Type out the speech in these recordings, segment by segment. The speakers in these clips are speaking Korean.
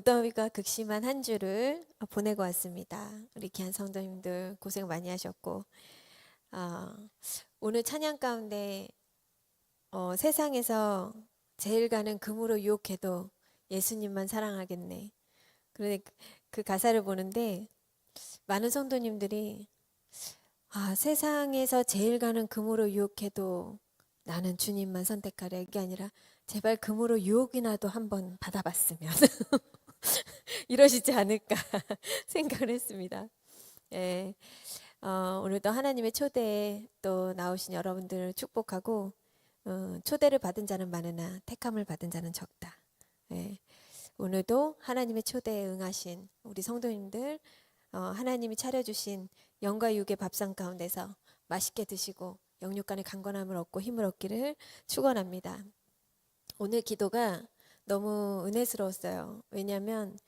무더위가 극심한 한 주를 보내고 왔습니다. 우리 귀한 성도님들 고생 많이 하셨고, 오늘 찬양 가운데 세상에서 제일 가는 금으로 유혹해도 예수님만 사랑하겠네. 그런데 그 가사를 보는데 많은 성도님들이 세상에서 제일 가는 금으로 유혹해도 나는 주님만 선택하려, 이게 아니라 제발 금으로 유혹이라도 한번 받아봤으면 이러시지 않을까 생각을 했습니다. 예, 오늘도 하나님의 초대에 또 나오신 여러분들을 축복하고, 초대를 받은 자는 많으나 택함을 받은 자는 적다. 예, 오늘도 하나님의 초대에 응하신 우리 성도님들, 하나님이 차려주신 영과 육의 밥상 가운데서 맛있게 드시고 영육간의 강건함을 얻고 힘을 얻기를 축원합니다. 오늘 기도가 너무 은혜스러웠어요. 왜냐하면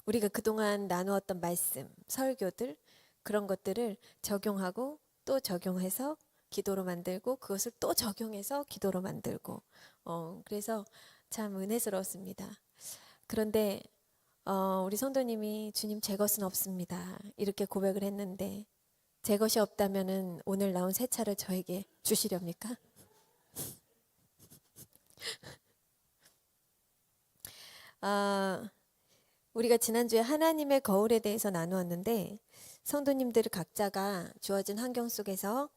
우리가 그동안 나누었던 말씀, 설교들, 그런 것들을 적용하고 또 적용해서 기도로 만들고, 그것을 또 적용해서 기도로 만들고, 그래서 참 은혜스러웠습니다. 그런데 우리 성도님이 주님 제 것은 없습니다, 이렇게 고백을 했는데, 제 것이 없다면은 오늘 나온 새 차를 저에게 주시렵니까? 우리가 지난주에 하나님의 거울에 대해서 나누었는데, 성도님들 각자가 주어진 환경 속에서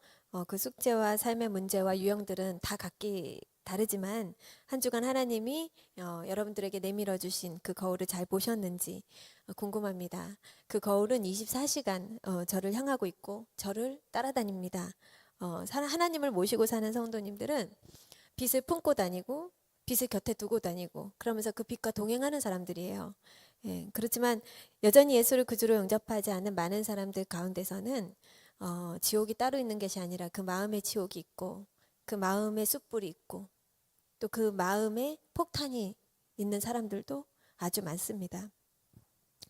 그 숙제와 삶의 문제와 유형들은 다 각기 다르지만 한 주간 하나님이 여러분들에게 내밀어 주신 그 거울을 잘 보셨는지 궁금합니다. 그 거울은 24시간 저를 향하고 있고 저를 따라다닙니다. 하나님을 모시고 사는 성도님들은 빛을 품고 다니고 빛을 곁에 두고 다니고 그러면서 그 빛과 동행하는 사람들이에요. 예, 그렇지만 여전히 예수를 구주로 영접하지 않는 많은 사람들 가운데서는 지옥이 따로 있는 것이 아니라 그 마음에 지옥이 있고, 그 마음에 숯불이 있고, 또 그 마음에 폭탄이 있는 사람들도 아주 많습니다.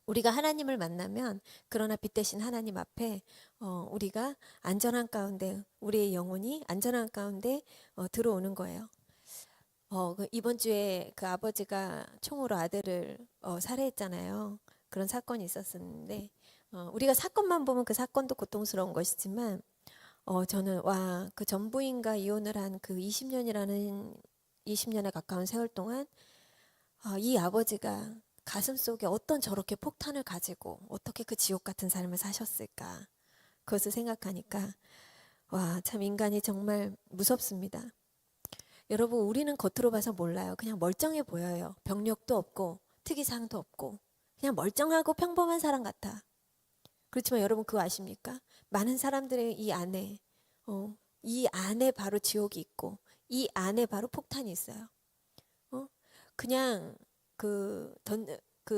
우리가 하나님을 만나면, 그러나 빛 대신 하나님 앞에 우리가 안전한 가운데, 우리의 영혼이 안전한 가운데 들어오는 거예요. 이번 주에 그 아버지가 총으로 아들을 살해했잖아요. 그런 사건이 있었는데, 우리가 사건만 보면 그 사건도 고통스러운 것이지만, 저는 그 전부인과 이혼을 한 그 20년에 가까운 세월 동안 이 아버지가 가슴 속에 어떤 저렇게 폭탄을 가지고 어떻게 그 지옥 같은 삶을 사셨을까, 그것을 생각하니까 참 인간이 정말 무섭습니다. 여러분, 우리는 겉으로 봐서 몰라요. 그냥 멀쩡해 보여요. 병력도 없고 특이사항도 없고 그냥 멀쩡하고 평범한 사람 같아. 그렇지만 여러분, 그거 아십니까? 많은 사람들의 이 안에 바로 지옥이 있고, 이 안에 바로 폭탄이 있어요. 그냥 그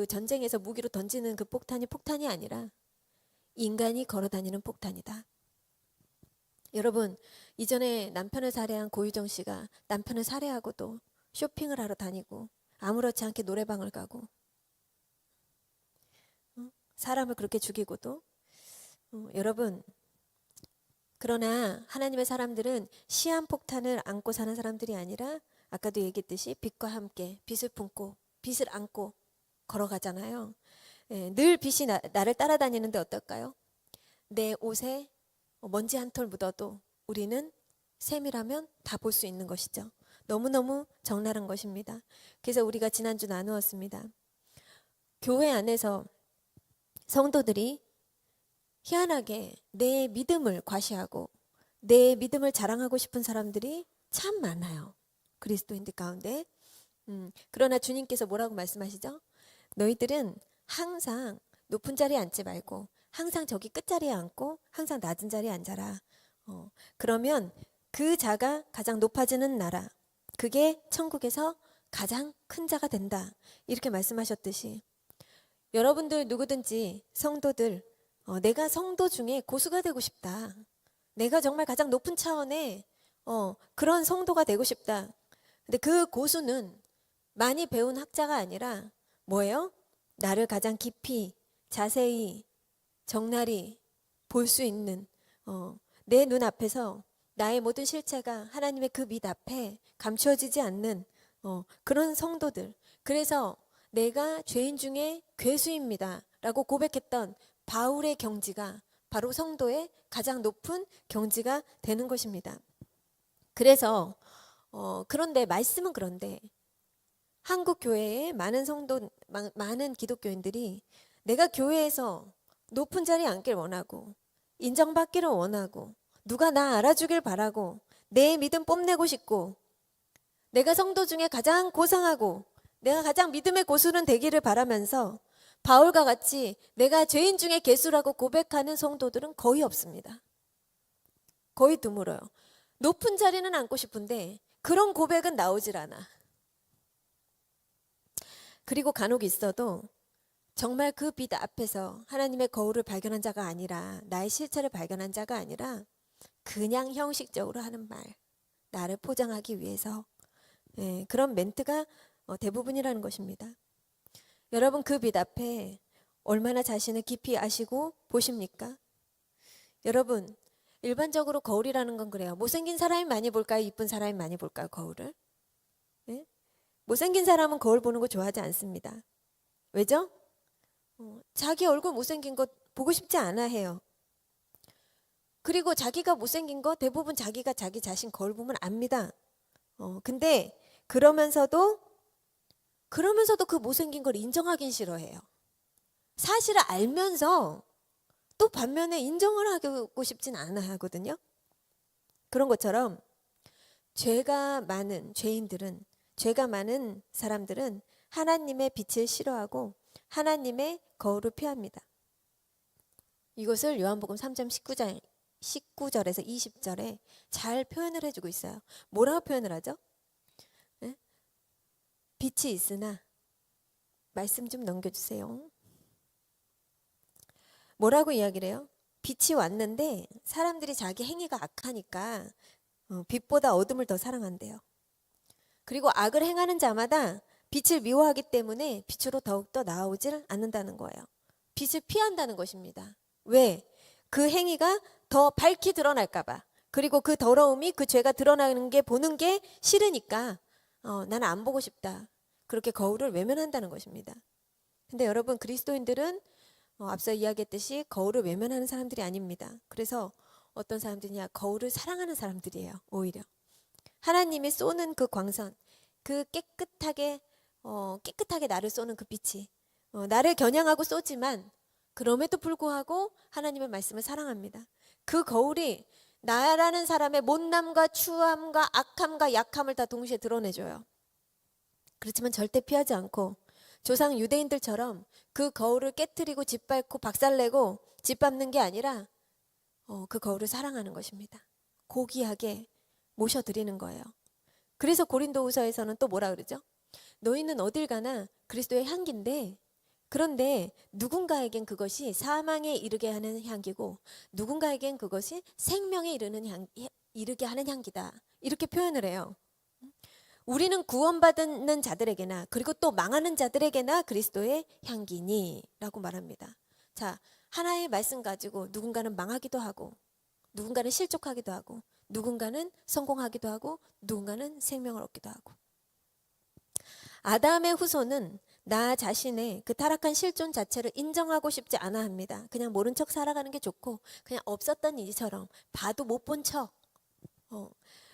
전쟁에서 무기로 던지는 그 폭탄이 아니라 인간이 걸어다니는 폭탄이다. 여러분, 이전에 남편을 살해한 고유정 씨가 남편을 살해하고도 쇼핑을 하러 다니고 아무렇지 않게 노래방을 가고, 사람을 그렇게 죽이고도, 여러분, 그러나 하나님의 사람들은 시한폭탄을 안고 사는 사람들이 아니라 아까도 얘기했듯이 빛과 함께 빛을 품고 빛을 안고 걸어가잖아요. 늘 빛이 나를 따라다니는데 어떨까요? 내 옷에 먼지 한 톨 묻어도 우리는 샘이라면 다 볼 수 있는 것이죠. 너무너무 적나라한 것입니다. 그래서 우리가 지난주 나누었습니다. 교회 안에서 성도들이 희한하게 내 믿음을 과시하고 내 믿음을 자랑하고 싶은 사람들이 참 많아요. 그리스도인들 가운데. 그러나 주님께서 뭐라고 말씀하시죠? 너희들은 항상 높은 자리에 앉지 말고 항상 저기 끝자리에 앉고 항상 낮은 자리에 앉아라. 그러면 그 자가 가장 높아지는 나라, 그게 천국에서 가장 큰 자가 된다, 이렇게 말씀하셨듯이, 여러분들 누구든지 성도들, 내가 성도 중에 고수가 되고 싶다, 내가 정말 가장 높은 차원의 그런 성도가 되고 싶다. 근데 그 고수는 많이 배운 학자가 아니라 뭐예요? 나를 가장 깊이 자세히 적나리 볼 수 있는, 내 눈앞에서 나의 모든 실체가 하나님의 그 빛 앞에 감추어지지 않는 그런 성도들, 그래서 내가 죄인 중에 괴수입니다 라고 고백했던 바울의 경지가 바로 성도의 가장 높은 경지가 되는 것입니다. 그래서 그런데 말씀은 그런데 한국 교회에 많은 기독교인들이 내가 교회에서 높은 자리에 앉길 원하고 인정받기를 원하고 누가 나 알아주길 바라고 내 믿음 뽐내고 싶고 내가 성도 중에 가장 고상하고 내가 가장 믿음의 고수는 되기를 바라면서 바울과 같이 내가 죄인 중에 괴수라고 고백하는 성도들은 거의 없습니다. 거의 드물어요. 높은 자리는 앉고 싶은데 그런 고백은 나오질 않아. 그리고 간혹 있어도 정말 그 빛 앞에서 하나님의 거울을 발견한 자가 아니라 나의 실체를 발견한 자가 아니라 그냥 형식적으로 하는 말, 나를 포장하기 위해서 그런 멘트가 대부분이라는 것입니다. 여러분 그 빛 앞에 얼마나 자신을 깊이 아시고 보십니까? 여러분 일반적으로 거울이라는 건 그래요. 못생긴 사람이 많이 볼까요? 이쁜 사람이 많이 볼까요? 거울을? 네? 못생긴 사람은 거울 보는 거 좋아하지 않습니다. 왜죠? 자기 얼굴 못생긴 거 보고 싶지 않아 해요. 그리고 자기가 못생긴 거 대부분 자기가 자기 자신 거울 보면 압니다. 근데 그러면서도 그 못생긴 걸 인정하긴 싫어해요. 사실을 알면서 또 반면에 인정을 하고 싶진 않아 하거든요. 그런 것처럼 죄가 많은 사람들은 하나님의 빛을 싫어하고 하나님의 거울을 피합니다. 이것을 요한복음 3장 19절에서 20절에 잘 표현을 해주고 있어요. 뭐라고 표현을 하죠? 네? 빛이 있으나 말씀 좀 넘겨주세요. 뭐라고 이야기를 해요? 빛이 왔는데 사람들이 자기 행위가 악하니까 빛보다 어둠을 더 사랑한대요. 그리고 악을 행하는 자마다 빛을 미워하기 때문에 빛으로 더욱더 나아오질 않는다는 거예요. 빛을 피한다는 것입니다. 왜? 그 행위가 더 밝히 드러날까 봐. 그리고 그 더러움이 그 죄가 드러나는 게 보는 게 싫으니까 나는 안 보고 싶다. 그렇게 거울을 외면한다는 것입니다. 근데 여러분 그리스도인들은 앞서 이야기했듯이 거울을 외면하는 사람들이 아닙니다. 그래서 어떤 사람들이냐 거울을 사랑하는 사람들이에요. 오히려 하나님이 쏘는 그 광선, 그 깨끗하게 나를 쏘는 그 빛이 나를 겨냥하고 쏘지만 그럼에도 불구하고 하나님의 말씀을 사랑합니다. 그 거울이 나라는 사람의 못남과 추함과 악함과 약함을 다 동시에 드러내줘요. 그렇지만 절대 피하지 않고 조상 유대인들처럼 그 거울을 깨트리고 짓밟고 박살내고 짓밟는 게 아니라 그 거울을 사랑하는 것입니다. 고귀하게 모셔드리는 거예요. 그래서 고린도후서에서는 또 뭐라 그러죠? 너희는 어딜 가나 그리스도의 향기인데 그런데 누군가에겐 그것이 사망에 이르게 하는 향기고 누군가에겐 그것이 생명에 이르게 하는 향기다. 이렇게 표현을 해요. 우리는 구원받는 자들에게나 그리고 또 망하는 자들에게나 그리스도의 향기니 라고 말합니다. 자, 하나의 말씀 가지고 누군가는 망하기도 하고 누군가는 실족하기도 하고 누군가는 성공하기도 하고 누군가는 생명을 얻기도 하고 아담의 후손은 나 자신의 그 타락한 실존 자체를 인정하고 싶지 않아 합니다. 그냥 모른 척 살아가는 게 좋고 그냥 없었던 일처럼 봐도 못 본 척.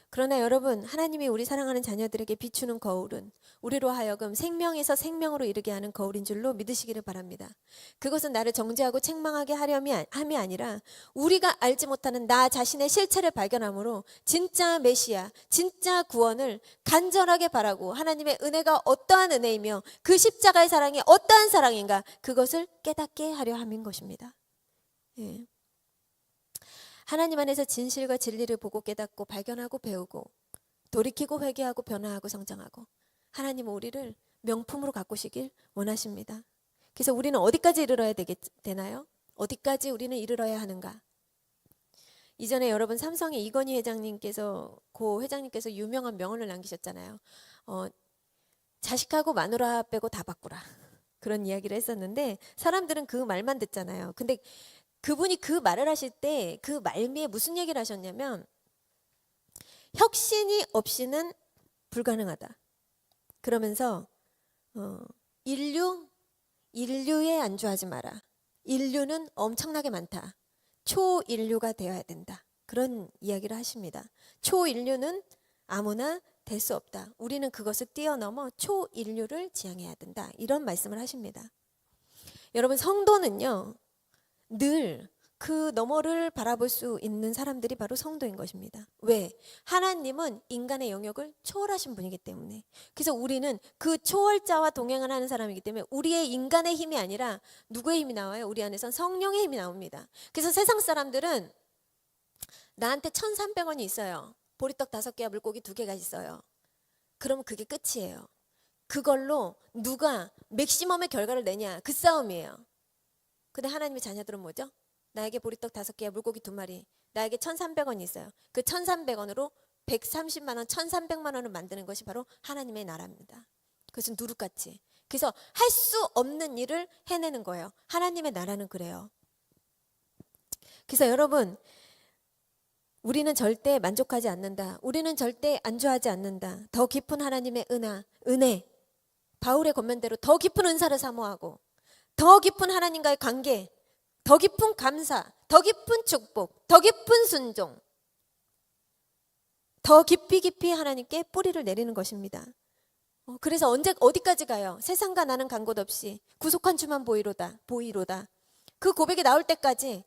그러나 여러분 하나님이 우리 사랑하는 자녀들에게 비추는 거울은 우리로 하여금 생명에서 생명으로 이르게 하는 거울인 줄로 믿으시기를 바랍니다. 그것은 나를 정죄하고 책망하게 함이 아니라 우리가 알지 못하는 나 자신의 실체를 발견함으로 진짜 메시아, 진짜 구원을 간절하게 바라고 하나님의 은혜가 어떠한 은혜이며 그 십자가의 사랑이 어떠한 사랑인가 그것을 깨닫게 하려 함인 것입니다. 예. 하나님 안에서 진실과 진리를 보고 깨닫고 발견하고 배우고 돌이키고 회개하고 변화하고 성장하고 하나님은 우리를 명품으로 가꾸시길 원하십니다. 그래서 우리는 어디까지 이르러야 되나요? 어디까지 우리는 이르러야 하는가? 이전에 여러분 삼성의 이건희 회장님께서 유명한 명언을 남기셨잖아요. 자식하고 마누라 빼고 다 바꾸라. 그런 이야기를 했었는데 사람들은 그 말만 듣잖아요. 근데 그분이 그 말을 하실 때 그 말미에 무슨 얘기를 하셨냐면 혁신이 없이는 불가능하다. 그러면서 인류에 안주하지 마라. 인류는 엄청나게 많다. 초인류가 되어야 된다. 그런 이야기를 하십니다. 초인류는 아무나 될 수 없다. 우리는 그것을 뛰어넘어 초인류를 지향해야 된다. 이런 말씀을 하십니다. 여러분, 성도는요, 늘 그 너머를 바라볼 수 있는 사람들이 바로 성도인 것입니다. 왜? 하나님은 인간의 영역을 초월하신 분이기 때문에. 그래서 우리는 그 초월자와 동행을 하는 사람이기 때문에 우리의 인간의 힘이 아니라 누구의 힘이 나와요? 우리 안에선 성령의 힘이 나옵니다. 그래서 세상 사람들은 나한테 1,300원이 있어요. 보리떡 5개와 물고기 2개가 있어요. 그러면 그게 끝이에요. 그걸로 누가 맥시멈의 결과를 내냐, 그 싸움이에요. 근데 하나님의 자녀들은 뭐죠? 나에게 보리떡 5개와 물고기 2마리, 나에게 1,300원이 있어요. 그 1,300원으로 130만 원, 1,300만 원을 만드는 것이 바로 하나님의 나라입니다. 그것은 누룩같이. 그래서 할 수 없는 일을 해내는 거예요. 하나님의 나라는 그래요. 그래서 여러분, 우리는 절대 만족하지 않는다. 우리는 절대 안주하지 않는다. 더 깊은 하나님의 은혜, 바울의 권면대로 더 깊은 은사를 사모하고, 더 깊은 하나님과의 관계, 더 깊은 감사, 더 깊은 축복, 더 깊은 순종, 더 깊이 하나님께 뿌리를 내리는 것입니다. 그래서 어디까지 가요? 세상과 나는 간 곳 없이 구속한 주만 보이로다. 그 고백이 나올 때까지.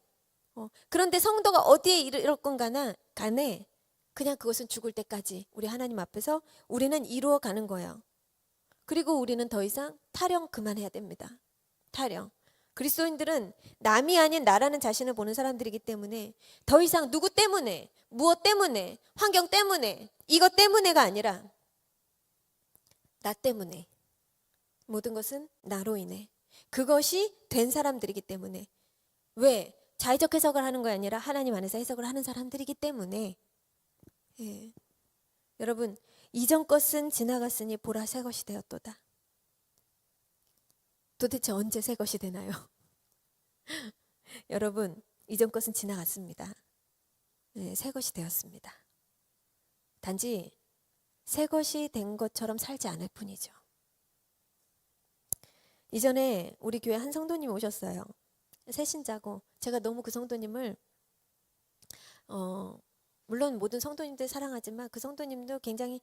그런데 성도가 어디에 이르건 간에 그냥 그것은 죽을 때까지 우리 하나님 앞에서 우리는 이루어 가는 거예요. 그리고 우리는 더 이상 타령 그만해야 됩니다. 타령. 그리스도인들은 남이 아닌 나라는 자신을 보는 사람들이기 때문에 더 이상 누구 때문에, 무엇 때문에, 환경 때문에, 이것 때문에가 아니라 나 때문에, 모든 것은 나로 인해, 그것이 된 사람들이기 때문에. 왜? 자의적 해석을 하는 거 아니라 하나님 안에서 해석을 하는 사람들이기 때문에. 예. 여러분, 이전 것은 지나갔으니 보라 새 것이 되었도다. 도대체 언제 새 것이 되나요? 여러분, 이전 것은 지나갔습니다. 네, 새 것이 되었습니다. 단지 새 것이 된 것처럼 살지 않을 뿐이죠. 이전에 우리 교회 한 성도님 오셨어요. 새신자고. 제가 너무 그 성도님을 물론 모든 성도님들 사랑하지만 그 성도님도 굉장히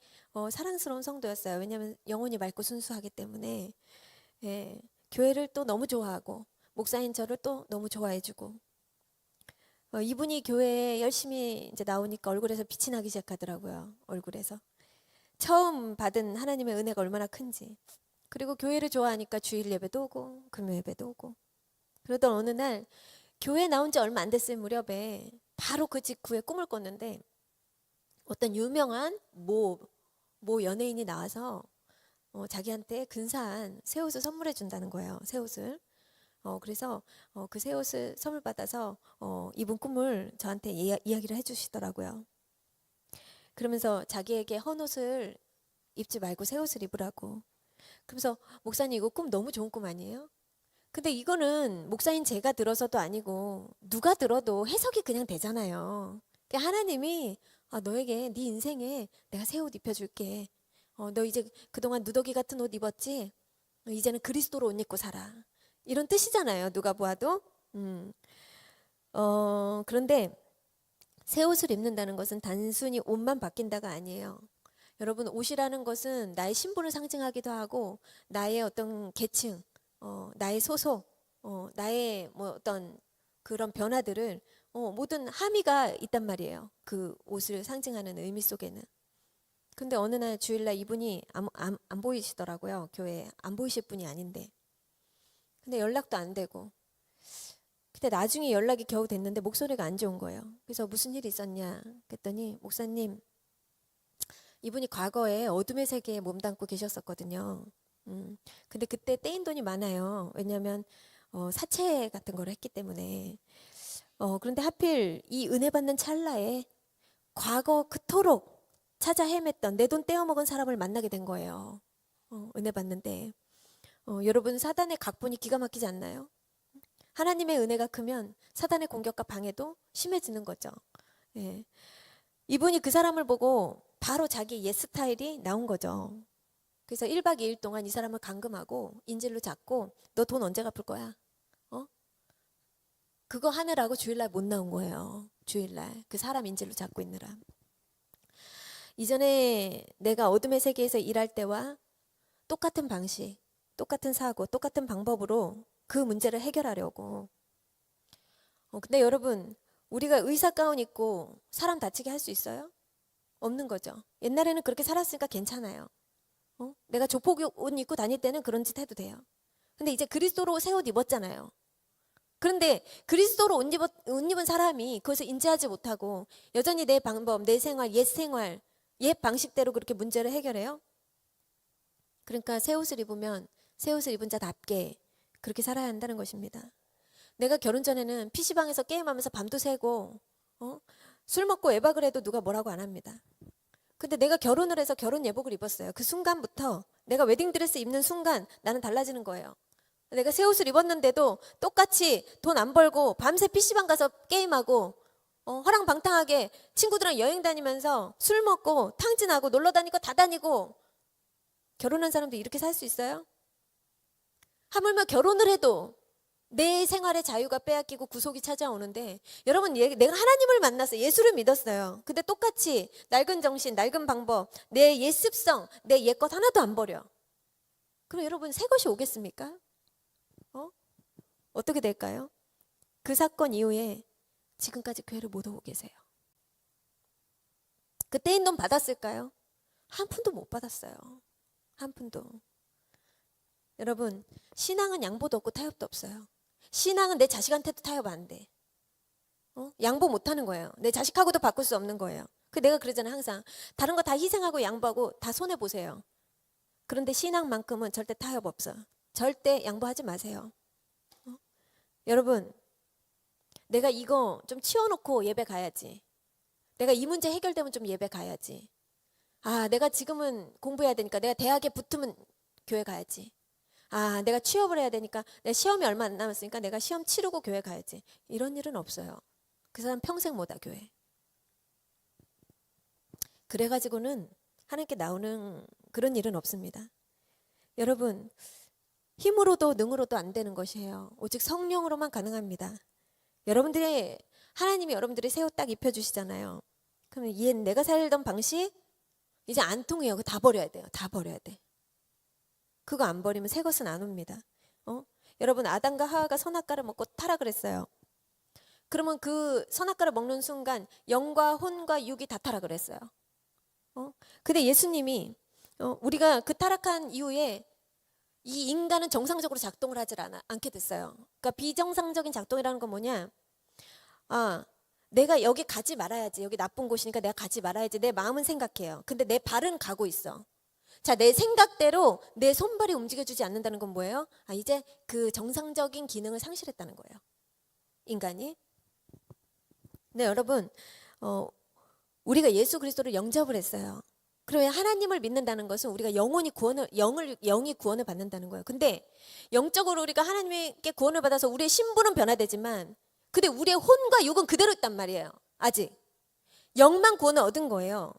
사랑스러운 성도였어요. 왜냐하면 영혼이 맑고 순수하기 때문에. 예, 교회를 또 너무 좋아하고 목사인 저를 또 너무 좋아해주고, 이분이 교회에 열심히 이제 나오니까 얼굴에서 빛이 나기 시작하더라고요. 얼굴에서 처음 받은 하나님의 은혜가 얼마나 큰지. 그리고 교회를 좋아하니까 주일 예배도 오고 금요 예배도 오고. 그러던 어느 날 교회 나온 지 얼마 안 됐을 무렵에 바로 그 직후에 꿈을 꿨는데 어떤 유명한 모 연예인이 나와서 자기한테 근사한 새 옷을 선물해 준다는 거예요. 새 옷을. 그래서 그 새 옷을 선물 받아서 입은 꿈을 저한테 이야기를 해주시더라고요. 그러면서 자기에게 헌 옷을 입지 말고 새 옷을 입으라고. 그러면서 목사님, 이거 꿈 너무 좋은 꿈 아니에요? 근데 이거는 목사인 제가 들어서도 아니고 누가 들어도 해석이 그냥 되잖아요. 그러니까 하나님이 너에게 네 인생에 내가 새 옷 입혀줄게. 너 이제 그동안 누더기 같은 옷 입었지? 이제는 그리스도로 옷 입고 살아. 이런 뜻이잖아요. 누가 보아도. 그런데 새 옷을 입는다는 것은 단순히 옷만 바뀐다가 아니에요. 여러분, 옷이라는 것은 나의 신분을 상징하기도 하고 나의 어떤 계층, 나의 소속, 나의 뭐 어떤 그런 변화들을 모든 함의가 있단 말이에요. 그 옷을 상징하는 의미 속에는. 근데 어느 날 주일날 이분이 안 보이시더라고요. 교회에 안 보이실 분이 아닌데. 근데 연락도 안 되고. 그때 나중에 연락이 겨우 됐는데 목소리가 안 좋은 거예요. 그래서 무슨 일이 있었냐 그랬더니, 목사님, 이분이 과거에 어둠의 세계에 몸담고 계셨었거든요. 근데 그때 떼인 돈이 많아요. 왜냐하면 사채 같은 걸 했기 때문에. 그런데 하필 이 은혜 받는 찰나에 과거 그토록 찾아 헤맸던 내 돈 떼어먹은 사람을 만나게 된 거예요. 은혜 받는데. 여러분, 사단의 각본이 기가 막히지 않나요? 하나님의 은혜가 크면 사단의 공격과 방해도 심해지는 거죠. 예. 이분이 그 사람을 보고 바로 자기 옛 스타일이 나온 거죠. 그래서 1박 2일 동안 이 사람을 감금하고 인질로 잡고 너 돈 언제 갚을 거야? 그거 하느라고 주일날 못 나온 거예요. 주일날 그 사람 인질로 잡고 있느라. 이전에 내가 어둠의 세계에서 일할 때와 똑같은 방식, 똑같은 사고, 똑같은 방법으로 그 문제를 해결하려고. 근데 여러분, 우리가 의사 가운 입고 사람 다치게 할 수 있어요? 없는 거죠. 옛날에는 그렇게 살았으니까 괜찮아요. 내가 조폭 옷 입고 다닐 때는 그런 짓 해도 돼요. 근데 이제 그리스도로 새 옷 입었잖아요. 그런데 그리스도로 옷 입은 사람이 그것을 인지하지 못하고 여전히 내 방법, 내 생활, 옛 방식대로 그렇게 문제를 해결해요. 그러니까 새 옷을 입으면 새 옷을 입은 자답게 그렇게 살아야 한다는 것입니다. 내가 결혼 전에는 PC방에서 게임하면서 밤도 새고 술 먹고 외박을 해도 누가 뭐라고 안 합니다. 근데 내가 결혼을 해서 결혼 예복을 입었어요. 그 순간부터 내가 웨딩드레스 입는 순간 나는 달라지는 거예요. 내가 새 옷을 입었는데도 똑같이 돈 안 벌고 밤새 PC방 가서 게임하고 허랑방탕하게 친구들이랑 여행 다니면서 술 먹고 탕진하고 놀러 다니고 다 다니고 결혼한 사람도 이렇게 살 수 있어요? 하물며 결혼을 해도 내 생활의 자유가 빼앗기고 구속이 찾아오는데 여러분 내가 하나님을 만나서 예수를 믿었어요. 근데 똑같이 낡은 정신, 낡은 방법, 내 옛 습성, 내 옛것 하나도 안 버려. 그럼 여러분 새 것이 오겠습니까? 어떻게 될까요? 그 사건 이후에 지금까지 교회를 못 오고 계세요. 그때인 돈 받았을까요? 한 푼도 못 받았어요. 한 푼도. 여러분 신앙은 양보도 없고 타협도 없어요. 신앙은 내 자식한테도 타협 안 돼. 양보 못 하는 거예요. 내 자식하고도 바꿀 수 없는 거예요. 내가 그러잖아요. 항상 다른 거 다 희생하고 양보하고 다 손해보세요. 그런데 신앙만큼은 절대 타협 없어. 절대 양보하지 마세요. 여러분 내가 이거 좀 치워놓고 예배 가야지. 내가 이 문제 해결되면 좀 예배 가야지. 내가 지금은 공부해야 되니까 내가 대학에 붙으면 교회 가야지. 내가 취업을 해야 되니까 내 시험이 얼마 안 남았으니까 내가 시험 치르고 교회 가야지. 이런 일은 없어요. 그 사람 평생 못 와 교회. 그래가지고는 하나님께 나오는 그런 일은 없습니다. 여러분 힘으로도 능으로도 안 되는 것이에요. 오직 성령으로만 가능합니다. 하나님이 여러분들의 새 옷 딱 입혀주시잖아요. 그러면 얘 내가 살던 방식 이제 안 통해요. 그거 다 버려야 돼요. 다 버려야 돼. 그거 안 버리면 새 것은 안 옵니다. 여러분 아담과 하와가 선악과를 먹고 타락을 했어요. 그러면 그 선악과를 먹는 순간 영과 혼과 육이 다 타락을 했어요. 근데 예수님이 우리가 그 타락한 이후에 이 인간은 정상적으로 작동을 하지 않게 됐어요. 그러니까 비정상적인 작동이라는 건 뭐냐? 내가 여기 가지 말아야지. 여기 나쁜 곳이니까 내가 가지 말아야지. 내 마음은 생각해요. 근데 내 발은 가고 있어. 자, 내 생각대로 내 손발이 움직여주지 않는다는 건 뭐예요? 이제 그 정상적인 기능을 상실했다는 거예요. 인간이. 네, 여러분, 우리가 예수 그리스도를 영접을 했어요. 그러면 하나님을 믿는다는 것은 우리가 영이 구원을 받는다는 거예요. 근데 영적으로 우리가 하나님께 구원을 받아서 우리의 신분은 변화되지만 근데 우리의 혼과 육은 그대로 있단 말이에요. 아직. 영만 구원을 얻은 거예요.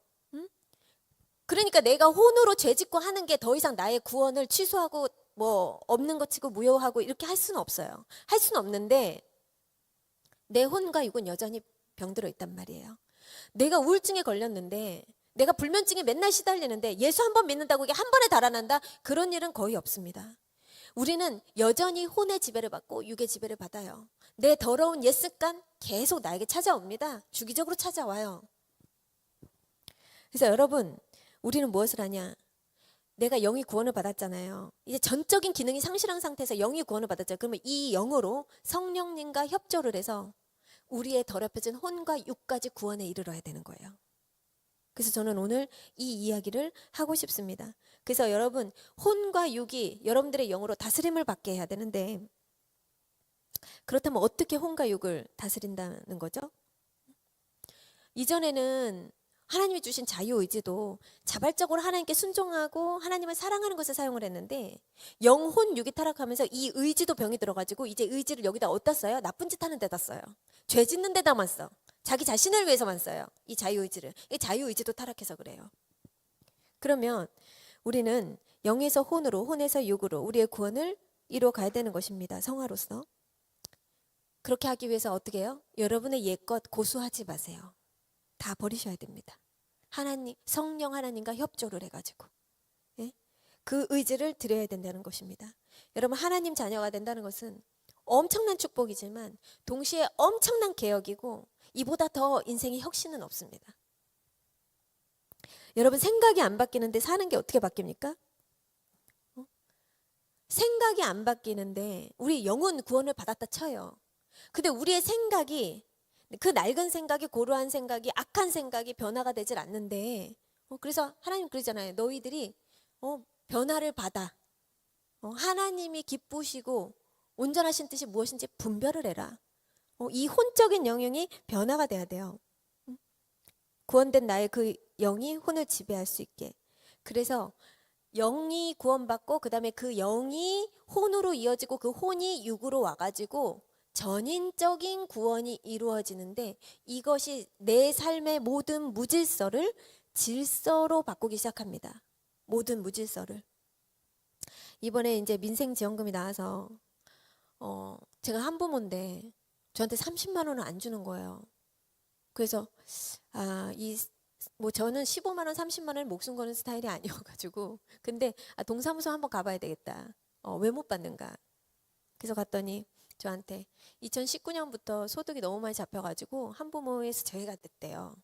그러니까 내가 혼으로 죄 짓고 하는 게 더 이상 나의 구원을 취소하고 뭐 없는 것 치고 무효하고 이렇게 할 수는 없어요. 할 수는 없는데 내 혼과 육은 여전히 병들어 있단 말이에요. 내가 우울증에 걸렸는데 내가 불면증에 맨날 시달리는데 예수 한 번 믿는다고 이게 한 번에 달아난다? 그런 일은 거의 없습니다. 우리는 여전히 혼의 지배를 받고 육의 지배를 받아요. 내 더러운 옛 습관 계속 나에게 찾아옵니다. 주기적으로 찾아와요. 그래서 여러분 우리는 무엇을 하냐? 내가 영이 구원을 받았잖아요. 이제 전적인 기능이 상실한 상태에서 영이 구원을 받았잖아요. 그러면 이 영으로 성령님과 협조를 해서 우리의 더럽혀진 혼과 육까지 구원에 이르러야 되는 거예요. 그래서 저는 오늘 이 이야기를 하고 싶습니다. 그래서 여러분 혼과 육이 여러분들의 영으로 다스림을 받게 해야 되는데 그렇다면 어떻게 혼과 육을 다스린다는 거죠? 이전에는 하나님이 주신 자유의지도 자발적으로 하나님께 순종하고 하나님을 사랑하는 것을 사용을 했는데 영혼 육이 타락하면서 이 의지도 병이 들어가지고 이제 의지를 여기다 어디다 써요? 나쁜 짓 하는 데다 써요. 죄 짓는 데다만 써. 자기 자신을 위해서만 써요. 이 자유의지를. 이 자유의지도 타락해서 그래요. 그러면 우리는 영에서 혼으로, 혼에서 육으로 우리의 구원을 이루어 가야 되는 것입니다. 성화로서. 그렇게 하기 위해서 어떻게 해요? 여러분의 옛것 고수하지 마세요. 다 버리셔야 됩니다. 하나님, 성령 하나님과 협조를 해가지고, 예? 그 의지를 드려야 된다는 것입니다. 여러분, 하나님 자녀가 된다는 것은 엄청난 축복이지만 동시에 엄청난 개혁이고, 이보다 더 인생의 혁신은 없습니다. 여러분, 생각이 안 바뀌는데 사는 게 어떻게 바뀝니까? 생각이 안 바뀌는데 우리 영혼 구원을 받았다 쳐요. 근데 우리의 생각이, 그 낡은 생각이, 고루한 생각이, 악한 생각이 변화가 되질 않는데, 그래서 하나님 그러잖아요. 너희들이 변화를 받아. 하나님이 기쁘시고 온전하신 뜻이 무엇인지 분별을 해라. 이 혼적인 영역이 변화가 돼야 돼요. 구원된 나의 그 영이 혼을 지배할 수 있게. 그래서 영이 구원받고 그 다음에 그 영이 혼으로 이어지고 그 혼이 육으로 와가지고 전인적인 구원이 이루어지는데, 이것이 내 삶의 모든 무질서를 질서로 바꾸기 시작합니다. 모든 무질서를. 이번에 이제 민생지원금이 나와서 제가 한부모인데 저한테 30만 원을 안 주는 거예요. 그래서 저는 15만 원, 30만 원을 목숨 거는 스타일이 아니어가지고, 근데 동사무소 한번 가봐야 되겠다. 왜 못 받는가? 그래서 갔더니 저한테 2019년부터 소득이 너무 많이 잡혀가지고 한부모에서 제외가 됐대요.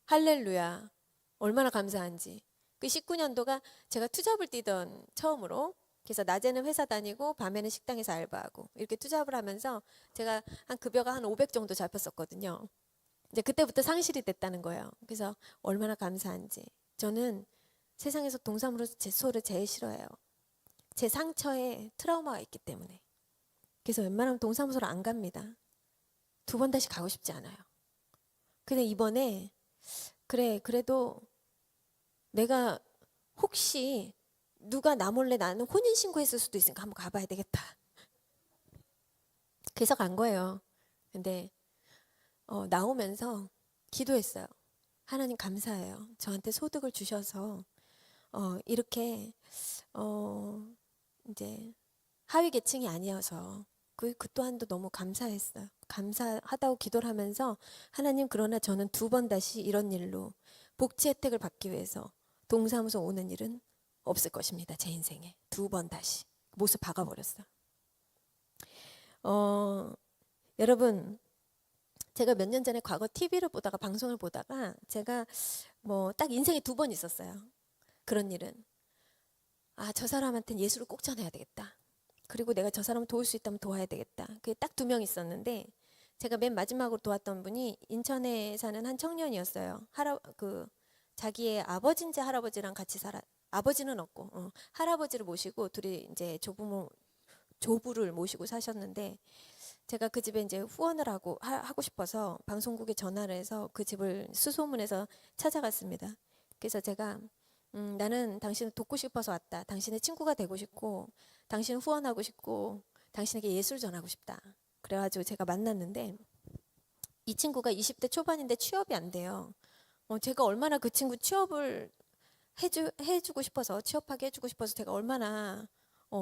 할렐루야. 얼마나 감사한지. 그 19년도가 제가 투잡을 뛰던 처음으로, 그래서 낮에는 회사 다니고 밤에는 식당에서 알바하고 이렇게 투잡을 하면서 제가 한 급여가 한 500 정도 잡혔었거든요. 이제 그때부터 상실이 됐다는 거예요. 그래서 얼마나 감사한지. 저는 세상에서 동사무소 제 소를 제일 싫어해요. 제 상처에 트라우마가 있기 때문에. 그래서 웬만하면 동사무소를 안 갑니다. 2번 다시 가고 싶지 않아요. 근데 이번에 그래도 내가 혹시 누가 나 몰래 나는 혼인신고했을 수도 있으니까 한번 가봐야 되겠다. 그래서 간 거예요. 근데 나오면서 기도했어요. 하나님 감사해요. 저한테 소득을 주셔서 이렇게 이제 하위 계층이 아니어서 그 또한도 너무 감사했어요. 감사하다고 기도를 하면서, 하나님 그러나 저는 2번 다시 이런 일로 복지 혜택을 받기 위해서 동사무소 오는 일은 없을 것입니다. 제 인생에 2번 다시 못을 박아버렸어요. 여러분, 제가 몇 년 전에 과거 TV를 보다가, 방송을 보다가 제가 딱 인생에 2번 있었어요. 그런 일은 저 사람한테는 예수를 꼭 전해야 되겠다. 그리고 내가 저 사람을 도울 수 있다면 도와야 되겠다. 그게 딱 2명 있었는데, 제가 맨 마지막으로 도왔던 분이 인천에 사는 한 청년이었어요. 자기의 아버지인지 할아버지랑 같이 아버지는 없고 할아버지를 모시고 둘이 이제 조부를 모시고 사셨는데, 제가 그 집에 이제 후원을 하고 싶어서 방송국에 전화를 해서 그 집을 수소문해서 찾아갔습니다. 그래서 제가 나는 당신을 돕고 싶어서 왔다. 당신의 친구가 되고 싶고, 당신을 후원하고 싶고, 당신에게 예술 전하고 싶다. 그래가지고 제가 만났는데, 이 친구가 20대 초반인데 취업이 안 돼요. 제가 얼마나 그 친구 취업을 해주고 싶어서, 취업하게 해주고 싶어서 제가 얼마나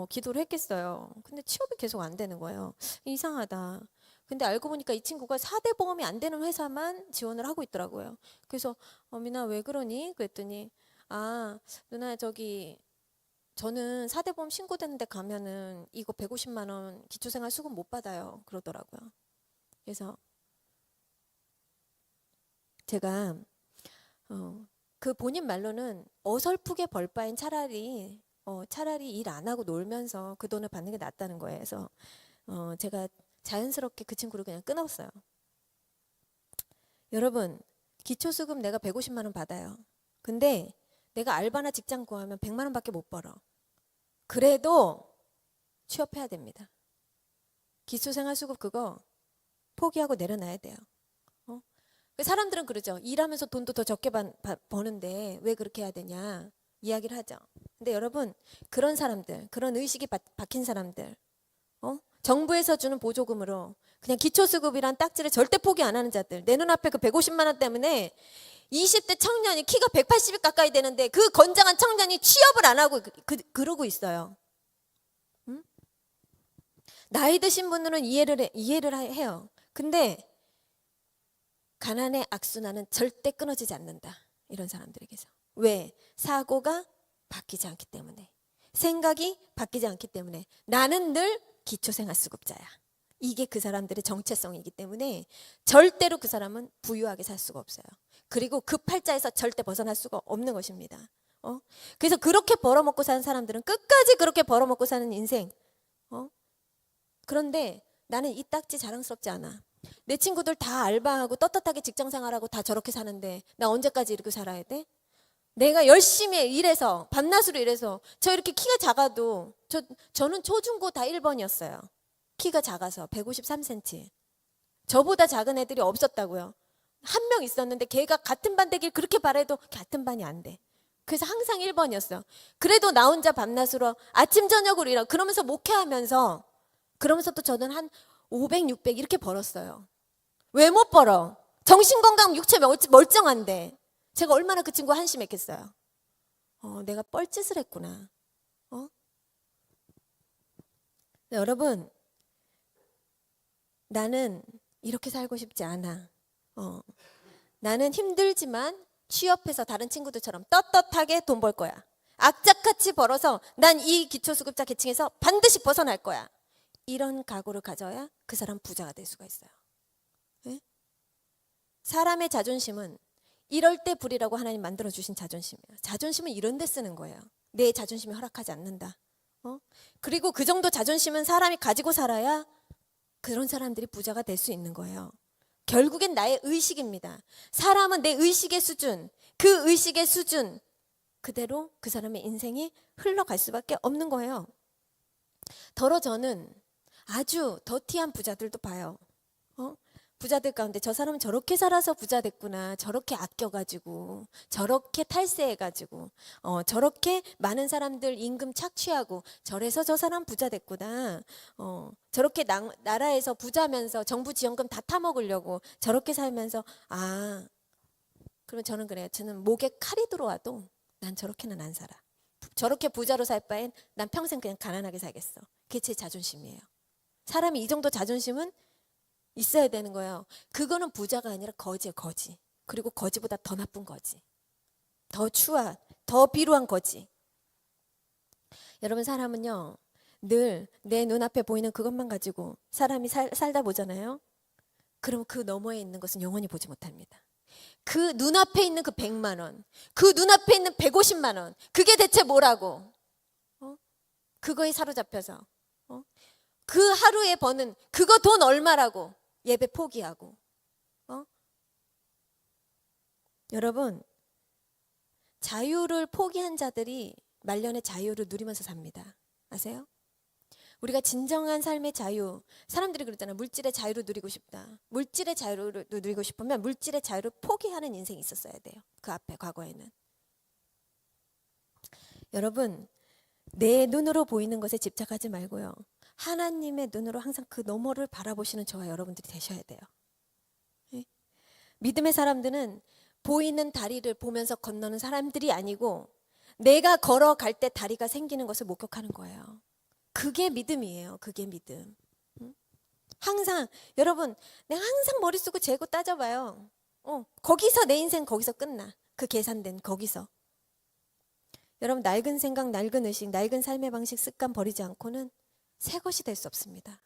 기도를 했겠어요. 근데 취업이 계속 안 되는 거예요. 이상하다. 근데 알고 보니까 이 친구가 4대 보험이 안 되는 회사만 지원을 하고 있더라고요. 그래서 미나 왜 그러니? 그랬더니 누나 저는 4대 보험 신고되는데 가면은 이거 150만 원 기초생활수급 못 받아요. 그러더라고요. 그래서 제가 그 본인 말로는 어설프게 벌 바엔 차라리 일 안 하고 놀면서 그 돈을 받는 게 낫다는 거예요. 그래서 제가 자연스럽게 그 친구를 그냥 끊었어요. 여러분, 기초수급 내가 150만 원 받아요. 근데 내가 알바나 직장 구하면 100만 원밖에 못 벌어. 그래도 취업해야 됩니다. 기초생활수급 그거 포기하고 내려놔야 돼요. 사람들은 그러죠. 일하면서 돈도 더 적게 버는데 왜 그렇게 해야 되냐 이야기를 하죠. 근데 여러분, 그런 사람들, 그런 의식이 박힌 사람들, 정부에서 주는 보조금으로 그냥 기초수급이란 딱지를 절대 포기 안 하는 자들, 내 눈앞에 그 150만 원 때문에 20대 청년이 키가 180이 가까이 되는데 그 건장한 청년이 취업을 안 하고 그러고 있어요. 응? 나이 드신 분들은 이해를 해요. 근데 가난의 악순환은 절대 끊어지지 않는다. 이런 사람들에게서. 왜? 사고가 바뀌지 않기 때문에. 생각이 바뀌지 않기 때문에. 나는 늘 기초생활수급자야. 이게 그 사람들의 정체성이기 때문에 절대로 그 사람은 부유하게 살 수가 없어요. 그리고 그 팔자에서 절대 벗어날 수가 없는 것입니다. 그래서 그렇게 벌어먹고 사는 사람들은 끝까지 그렇게 벌어먹고 사는 인생. 그런데 나는 이 딱지 자랑스럽지 않아. 내 친구들 다 알바하고 떳떳하게 직장생활하고 다 저렇게 사는데 나 언제까지 이렇게 살아야 돼? 내가 열심히 일해서 밤낮으로 일해서 저 이렇게 키가 작아도 저는 초중고 다 1번이었어요. 키가 작아서 153cm. 저보다 작은 애들이 없었다고요. 한 명 있었는데 걔가 같은 반 되길 그렇게 바래도 같은 반이 안 돼. 그래서 항상 1번이었어요. 그래도 나 혼자 밤낮으로 아침 저녁으로 일하고 그러면서 목회하면서 그러면서 또 저는 한 500, 600 이렇게 벌었어요. 왜 못 벌어? 정신건강 육체 멀쩡한데 제가 얼마나 그 친구 한심했겠어요. 내가 뻘짓을 했구나. 네, 여러분, 나는 이렇게 살고 싶지 않아. 나는 힘들지만 취업해서 다른 친구들처럼 떳떳하게 돈 벌 거야. 악착같이 벌어서 난 이 기초수급자 계층에서 반드시 벗어날 거야. 이런 각오를 가져야 그 사람 부자가 될 수가 있어요. 네? 사람의 자존심은 이럴 때 불이라고 하나님 만들어주신 자존심이에요. 자존심은 이런 데 쓰는 거예요. 내 자존심이 허락하지 않는다. 그리고 그 정도 자존심은 사람이 가지고 살아야 그런 사람들이 부자가 될 수 있는 거예요. 결국엔 나의 의식입니다. 사람은 내 의식의 수준, 그 의식의 수준 그대로 그 사람의 인생이 흘러갈 수밖에 없는 거예요. 더러 저는 아주 더티한 부자들도 봐요. 부자들 가운데 저 사람은 저렇게 살아서 부자 됐구나. 저렇게 아껴가지고 저렇게 탈세해가지고 저렇게 많은 사람들 임금 착취하고 저래서 저 사람 부자 됐구나. 저렇게 나라에서 부자면서 정부 지원금 다 타먹으려고 저렇게 살면서 그러면 저는 그래요. 저는 목에 칼이 들어와도 난 저렇게는 안 살아. 저렇게 부자로 살 바엔 난 평생 그냥 가난하게 살겠어. 그게 제 자존심이에요. 사람이 이 정도 자존심은 있어야 되는 거예요. 그거는 부자가 아니라 거지예요, 거지. 그리고 거지보다 더 나쁜 거지. 더 추한, 더 비루한 거지. 여러분, 사람은요, 늘 내 눈앞에 보이는 그것만 가지고 사람이 살다 보잖아요. 그럼 그 너머에 있는 것은 영원히 보지 못합니다. 그 눈앞에 있는 그 100만 원, 그 눈앞에 있는 150만 원, 그게 대체 뭐라고? 그거에 사로잡혀서 그 하루에 버는 그거 돈 얼마라고 예배 포기하고. 여러분, 자유를 포기한 자들이 말년의 자유를 누리면서 삽니다. 아세요? 우리가 진정한 삶의 자유, 사람들이 그러잖아요. 물질의 자유를 누리고 싶다. 물질의 자유를 누리고 싶으면 물질의 자유를 포기하는 인생이 있었어야 돼요. 그 앞에 과거에는. 여러분, 내 눈으로 보이는 것에 집착하지 말고요. 하나님의 눈으로 항상 그 너머를 바라보시는 저와 여러분들이 되셔야 돼요. 네? 믿음의 사람들은 보이는 다리를 보면서 건너는 사람들이 아니고 내가 걸어갈 때 다리가 생기는 것을 목격하는 거예요. 그게 믿음이에요. 그게 믿음. 항상 여러분, 내가 항상 머리 쓰고 재고 따져봐요. 거기서 내 인생 거기서 끝나. 그 계산된 거기서. 여러분, 낡은 생각, 낡은 의식, 낡은 삶의 방식, 습관 버리지 않고는 새 것이 될 수 없습니다.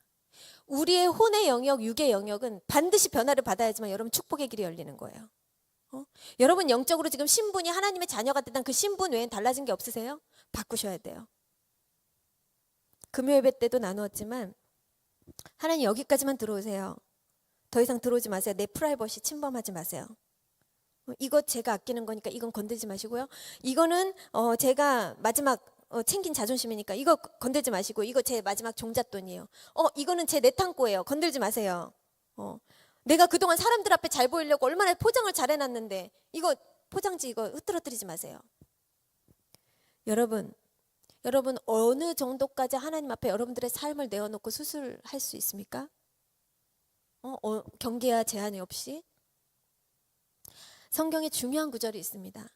우리의 혼의 영역, 육의 영역은 반드시 변화를 받아야지만 여러분 축복의 길이 열리는 거예요. 여러분 영적으로 지금 신분이 하나님의 자녀가 됐다는 그 신분 외엔 달라진 게 없으세요? 바꾸셔야 돼요. 금요 예배 때도 나누었지만 하나님 여기까지만 들어오세요. 더 이상 들어오지 마세요. 내 프라이버시 침범하지 마세요. 이거 제가 아끼는 거니까 이건 건들지 마시고요. 이거는 제가 마지막 챙긴 자존심이니까 이거 건들지 마시고, 이거 제 마지막 종잣돈이에요. 이거는 제 내탕꼬예요. 건들지 마세요. 내가 그동안 사람들 앞에 잘 보이려고 얼마나 포장을 잘 해놨는데 이거 포장지 이거 흐트러뜨리지 마세요. 여러분 어느 정도까지 하나님 앞에 여러분들의 삶을 내어놓고 수술할 수 있습니까? 경계와 제한이 없이. 성경에 중요한 구절이 있습니다.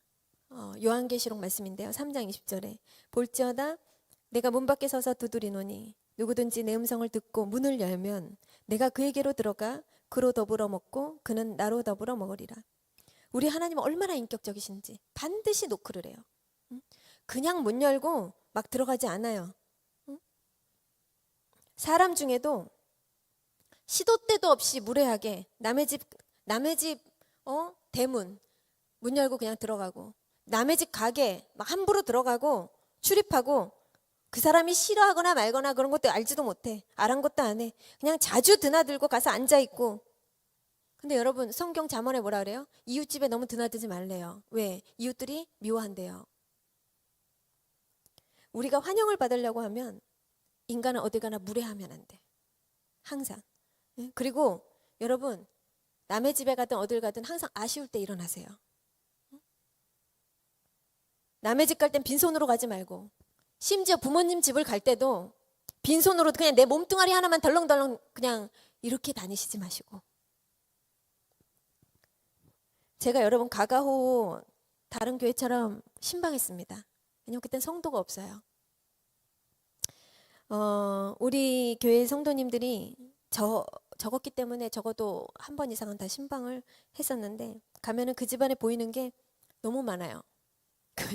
요한계시록 말씀인데요. 3장 20절에 볼지어다 내가 문 밖에 서서 두드리노니 누구든지 내 음성을 듣고 문을 열면 내가 그에게로 들어가 그로 더불어 먹고 그는 나로 더불어 먹으리라. 우리 하나님은 얼마나 인격적이신지 반드시 노크를 해요. 그냥 문 열고 막 들어가지 않아요. 사람 중에도 시도 때도 없이 무례하게 남의 집 대문 문 열고 그냥 들어가고, 남의 집 가게 막 함부로 들어가고 출입하고, 그 사람이 싫어하거나 말거나 그런 것도 알지도 못해. 아랑곳도 안 해. 그냥 자주 드나들고 가서 앉아있고. 근데 여러분, 성경 잠언에 뭐라 그래요? 이웃집에 너무 드나들지 말래요. 왜? 이웃들이 미워한대요. 우리가 환영을 받으려고 하면 인간은 어디 가나 무례하면 안 돼. 항상. 그리고 여러분, 남의 집에 가든 어딜 가든 항상 아쉬울 때 일어나세요. 남의 집 갈 땐 빈손으로 가지 말고, 심지어 부모님 집을 갈 때도 빈손으로 그냥 내 몸뚱아리 하나만 덜렁덜렁 그냥 이렇게 다니시지 마시고. 제가 여러분 가가호 다른 교회처럼 신방했습니다. 왜냐면 그땐 성도가 없어요. 우리 교회 성도님들이 적었기 때문에 적어도 한 번 이상은 다 신방을 했었는데, 가면은 그 집안에 보이는 게 너무 많아요.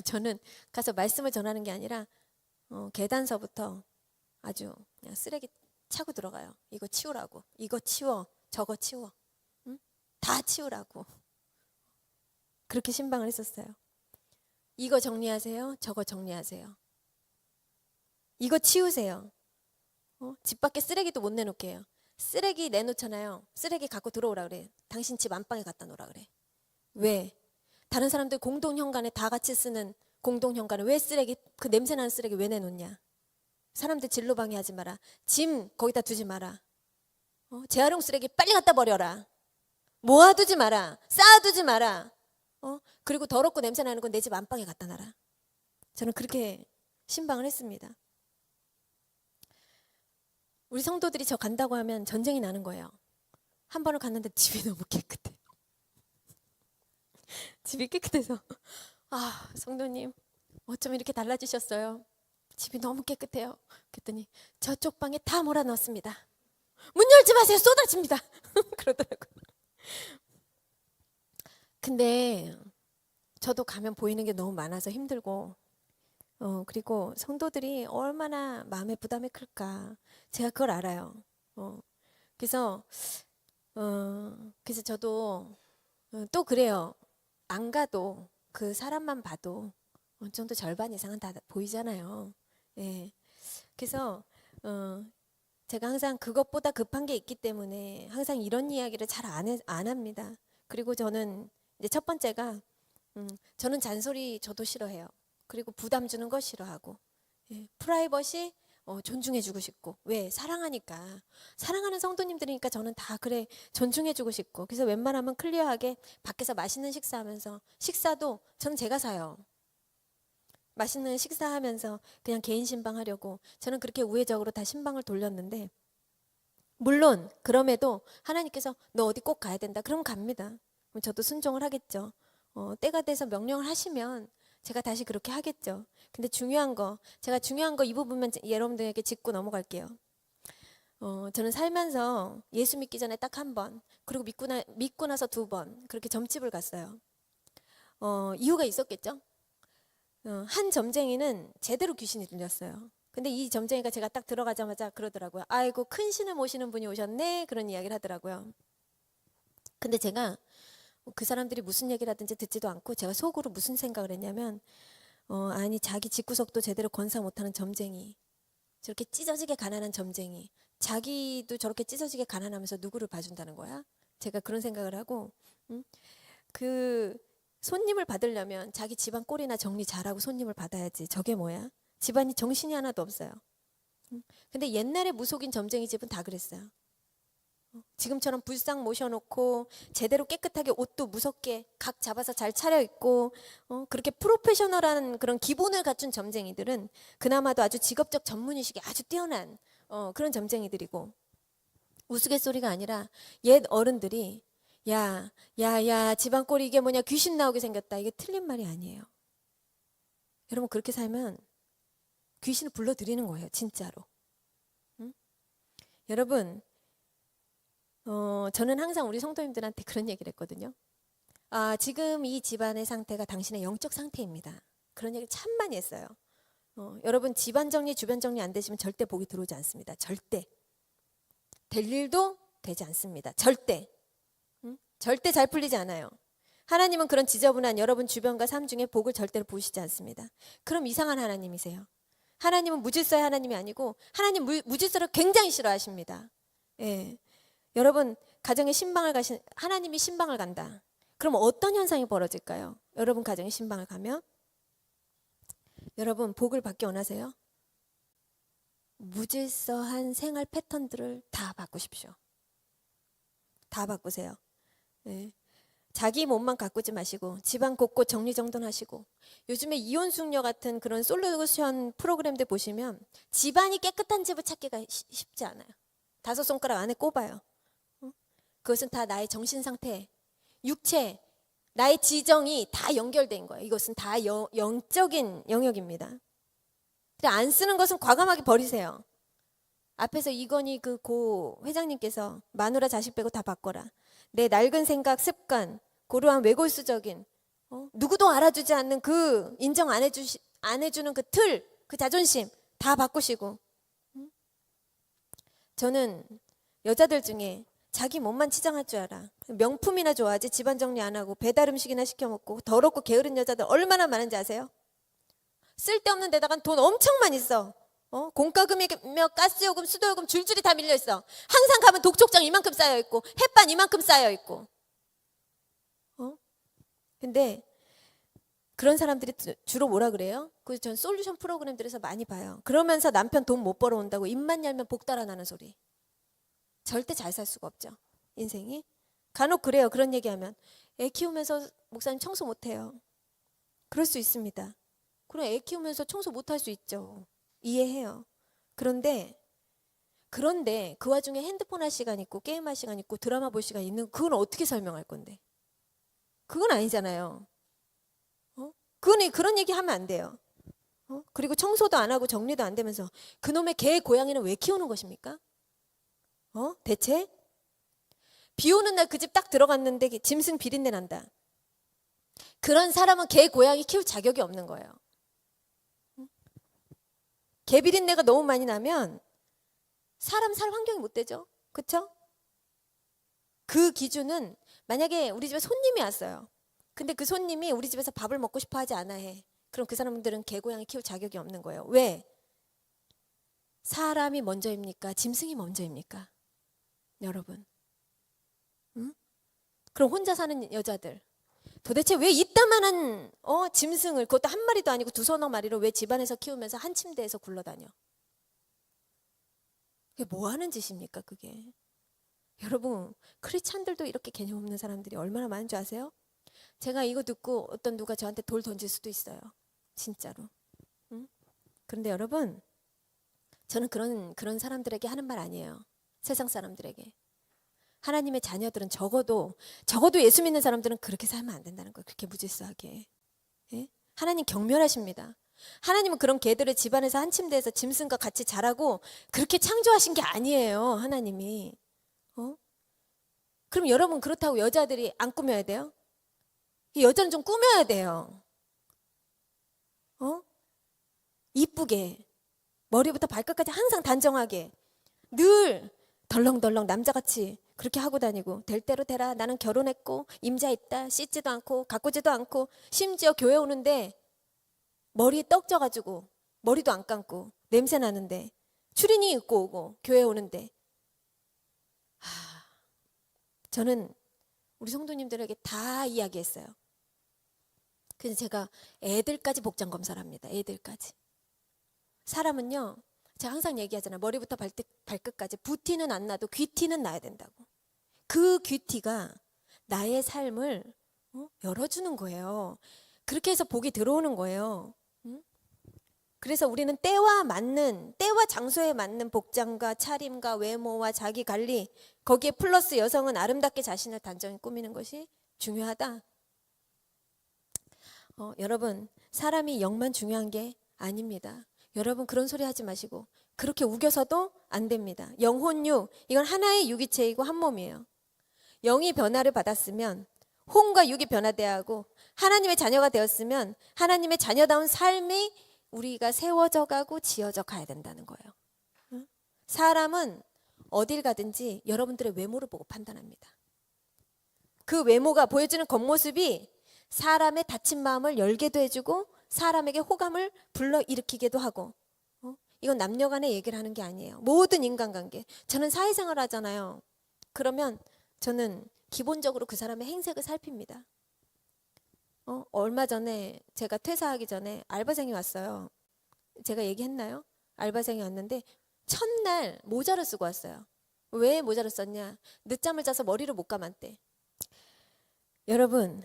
저는 가서 말씀을 전하는 게 아니라 계단서부터 아주 그냥 쓰레기 차고 들어가요. 이거 치우라고. 이거 치워. 저거 치워. 응? 다 치우라고. 그렇게 신방을 했었어요. 이거 정리하세요. 저거 정리하세요. 이거 치우세요. 집 밖에 쓰레기도 못 내놓게 해요. 쓰레기 내놓잖아요. 쓰레기 갖고 들어오라 그래. 당신 집 안방에 갖다 놓으라 그래. 왜? 다른 사람들 공동현관에 다 같이 쓰는 공동현관에 왜 쓰레기, 그 냄새나는 쓰레기 왜 내놓냐? 사람들 진로 방해하지 마라. 짐 거기다 두지 마라. 재활용 쓰레기 빨리 갖다 버려라. 모아두지 마라. 쌓아두지 마라. 그리고 더럽고 냄새나는 건 내 집 안방에 갖다 놔라. 저는 그렇게 신방을 했습니다. 우리 성도들이 저 간다고 하면 전쟁이 나는 거예요. 한 번을 갔는데 집이 너무 깨끗해. 집이 깨끗해서 성도님 어쩜 이렇게 달라지셨어요? 집이 너무 깨끗해요. 그랬더니 저쪽 방에 다 몰아넣었습니다. 문 열지 마세요. 쏟아집니다. 그러더라고요. 근데 저도 가면 보이는 게 너무 많아서 힘들고, 그리고 성도들이 얼마나 마음의 부담이 클까 제가 그걸 알아요. 그래서 저도 또 그래요. 안 가도 그 사람만 봐도 어느 정도 절반 이상은 다 보이잖아요. 예. 그래서 제가 항상 그것보다 급한 게 있기 때문에 항상 이런 이야기를 잘 안 합니다. 그리고 저는 이제 첫 번째가 저는 잔소리 저도 싫어해요. 그리고 부담 주는 거 싫어하고, 프라이버시 존중해주고 싶고. 왜? 사랑하니까. 사랑하는 성도님들이니까 저는 다 그래 존중해주고 싶고. 그래서 웬만하면 클리어하게 밖에서 맛있는 식사하면서, 식사도 저는 제가 사요. 맛있는 식사하면서 그냥 개인 신방하려고 저는 그렇게 우회적으로 다 신방을 돌렸는데, 물론 그럼에도 하나님께서 너 어디 꼭 가야 된다 그러면 갑니다. 그럼 저도 순종을 하겠죠. 때가 돼서 명령을 하시면 제가 다시 그렇게 하겠죠. 근데 제가 중요한 거 이 부분만 여러분들에게 짚고 넘어갈게요. 저는 살면서 예수 믿기 전에 딱 한 번, 그리고 믿고 나서 2번 그렇게 점집을 갔어요. 이유가 있었겠죠. 한 점쟁이는 제대로 귀신이 들렸어요. 근데 이 점쟁이가 제가 딱 들어가자마자 그러더라고요. 아이고 큰 신을 모시는 분이 오셨네, 그런 이야기를 하더라고요. 근데 제가 그 사람들이 무슨 얘기를 하든지 듣지도 않고 제가 속으로 무슨 생각을 했냐면, 아니 자기 집구석도 제대로 건사 못하는 점쟁이, 저렇게 찢어지게 가난한 점쟁이, 자기도 저렇게 찢어지게 가난하면서 누구를 봐준다는 거야? 제가 그런 생각을 하고, 그 손님을 받으려면 자기 집안 꼴이나 정리 잘하고 손님을 받아야지. 저게 뭐야? 집안이 정신이 하나도 없어요. 근데 옛날에 무속인 점쟁이 집은 다 그랬어요. 지금처럼 불상 모셔놓고 제대로 깨끗하게 옷도 무섭게 각 잡아서 잘 차려입고, 그렇게 프로페셔널한 그런 기본을 갖춘 점쟁이들은 그나마도 아주 직업적 전문의식이 아주 뛰어난 그런 점쟁이들이고, 우스갯소리가 아니라 옛 어른들이 야, 집안 꼴이 이게 뭐냐, 귀신 나오게 생겼다. 이게 틀린 말이 아니에요. 여러분, 그렇게 살면 귀신을 불러들이는 거예요, 진짜로. 응? 여러분, 저는 항상 우리 성도님들한테 그런 얘기를 했거든요. 지금 이 집안의 상태가 당신의 영적 상태입니다. 그런 얘기 참 많이 했어요. 여러분, 집안 정리, 주변 정리 안 되시면 절대 복이 들어오지 않습니다. 절대. 될 일도 되지 않습니다. 절대. 응? 절대 잘 풀리지 않아요. 하나님은 그런 지저분한 여러분 주변과 삶 중에 복을 절대로 부으시지 않습니다. 그럼 이상한 하나님이세요. 하나님은 무질서의 하나님이 아니고 하나님 무질서를 굉장히 싫어하십니다. 예. 여러분 가정에 신방을 하나님이 신방을 간다. 그럼 어떤 현상이 벌어질까요? 여러분 가정에 신방을 가면 여러분 복을 받기 원하세요? 무질서한 생활 패턴들을 다 바꾸십시오. 다 바꾸세요. 예. 자기 몸만 가꾸지 마시고 집안 곳곳 정리정돈하시고 요즘에 이혼숙녀 같은 그런 솔루션 프로그램들 보시면 집안이 깨끗한 집을 찾기가 쉽지 않아요. 5손가락 안에 꼽아요. 그것은 다 나의 정신상태, 육체, 나의 지정이 다 연결된 거예요. 이것은 다 영적인 영역입니다. 안 쓰는 것은 과감하게 버리세요. 앞에서 이건희 그 고 회장님께서 마누라 자식 빼고 다 바꿔라. 내 낡은 생각, 습관, 고루한 외골수적인 누구도 알아주지 않는 그 인정 안 해주는 그 틀, 그 자존심 다 바꾸시고. 저는 여자들 중에 자기 몸만 치장할 줄 알아. 명품이나 좋아하지 집안 정리 안 하고 배달 음식이나 시켜 먹고 더럽고 게으른 여자들 얼마나 많은지 아세요? 쓸데없는 데다가 돈 엄청 많이 써. 공과금이며 가스요금, 수도요금 줄줄이 다 밀려 있어. 항상 가면 독촉장 이만큼 쌓여 있고 햇반 이만큼 쌓여 있고. 근데 그런 사람들이 주로 뭐라 그래요? 그 전 솔루션 프로그램들에서 많이 봐요. 그러면서 남편 돈 못 벌어온다고 입만 열면 복 달아나는 소리. 절대 잘 살 수가 없죠. 인생이. 간혹 그래요. 그런 얘기하면 애 키우면서 목사님 청소 못해요. 그럴 수 있습니다. 그럼 애 키우면서 청소 못할 수 있죠. 이해해요. 그런데 그 와중에 핸드폰 할 시간 있고 게임 할 시간 있고 드라마 볼 시간 있는 그건 어떻게 설명할 건데? 그건 아니잖아요. 그런 얘기 하면 안 돼요. 그리고 청소도 안 하고 정리도 안 되면서 그놈의 개 고양이는 왜 키우는 것입니까? 대체? 비 오는 날 그 집 딱 들어갔는데 짐승 비린내 난다. 그런 사람은 개 고양이 키울 자격이 없는 거예요. 개 비린내가 너무 많이 나면 사람 살 환경이 못 되죠. 그렇죠? 그 기준은 만약에 우리 집에 손님이 왔어요. 근데 그 손님이 우리 집에서 밥을 먹고 싶어 하지 않아 해. 그럼 그 사람들은 개고양이 키울 자격이 없는 거예요. 왜? 사람이 먼저입니까? 짐승이 먼저입니까? 여러분. 응? 그럼 혼자 사는 여자들. 도대체 왜 이따만한 짐승을 그것도 한 마리도 아니고 2~3마리로 왜 집안에서 키우면서 한 침대에서 굴러다녀? 그게 뭐 하는 짓입니까 그게? 여러분 크리스찬들도 이렇게 개념 없는 사람들이 얼마나 많은 줄 아세요? 제가 이거 듣고 어떤 누가 저한테 돌 던질 수도 있어요. 진짜로. 응? 그런데 여러분 저는 그런 사람들에게 하는 말 아니에요. 세상 사람들에게. 하나님의 자녀들은 적어도 예수 믿는 사람들은 그렇게 살면 안 된다는 거예요. 그렇게 무질서하게. 예? 하나님 경멸하십니다. 하나님은 그런 개들을 집안에서 한 침대에서 짐승과 같이 자라고 그렇게 창조하신 게 아니에요. 하나님이. 그럼 여러분 그렇다고 여자들이 안 꾸며야 돼요? 여자는 좀 꾸며야 돼요. 이쁘게 머리부터 발끝까지 항상 단정하게 늘 덜렁덜렁 남자같이 그렇게 하고 다니고 될 대로 되라 나는 결혼했고 임자 있다 씻지도 않고 가꾸지도 않고 심지어 교회 오는데 머리에 떡 져가지고 머리도 안 감고 냄새 나는데 추리닝 입고 오고 교회 오는데 저는 우리 성도님들에게 다 이야기했어요. 그래서 제가 애들까지 복장 검사를 합니다. 애들까지. 사람은요 제가 항상 얘기하잖아요. 머리부터 발끝까지 붓티는 안 나도 귀티는 나야 된다고. 그 귀티가 나의 삶을 열어주는 거예요. 그렇게 해서 복이 들어오는 거예요. 그래서 우리는 때와 장소에 맞는 복장과 차림과 외모와 자기 관리, 거기에 플러스 여성은 아름답게 자신을 단정히 꾸미는 것이 중요하다. 여러분, 사람이 영만 중요한 게 아닙니다. 여러분, 그런 소리 하지 마시고 그렇게 우겨서도 안 됩니다. 영혼육, 이건 하나의 유기체이고 한 몸이에요. 영이 변화를 받았으면 혼과 육이 변화돼야 하고, 하나님의 자녀가 되었으면 하나님의 자녀다운 삶이 우리가 세워져 가고 지어져 가야 된다는 거예요. 사람은 어딜 가든지 여러분들의 외모를 보고 판단합니다. 그 외모가 보여주는 겉모습이 사람의 닫힌 마음을 열게도 해주고 사람에게 호감을 불러일으키기도 하고, 이건 남녀 간의 얘기를 하는 게 아니에요. 모든 인간관계. 저는 사회생활 하잖아요. 그러면 저는 기본적으로 그 사람의 행색을 살핍니다. 얼마 전에 제가 퇴사하기 전에 알바생이 왔어요. 제가 얘기했나요? 알바생이 왔는데 첫날 모자를 쓰고 왔어요. 왜 모자를 썼냐? 늦잠을 자서 머리를 못 감았대. 여러분,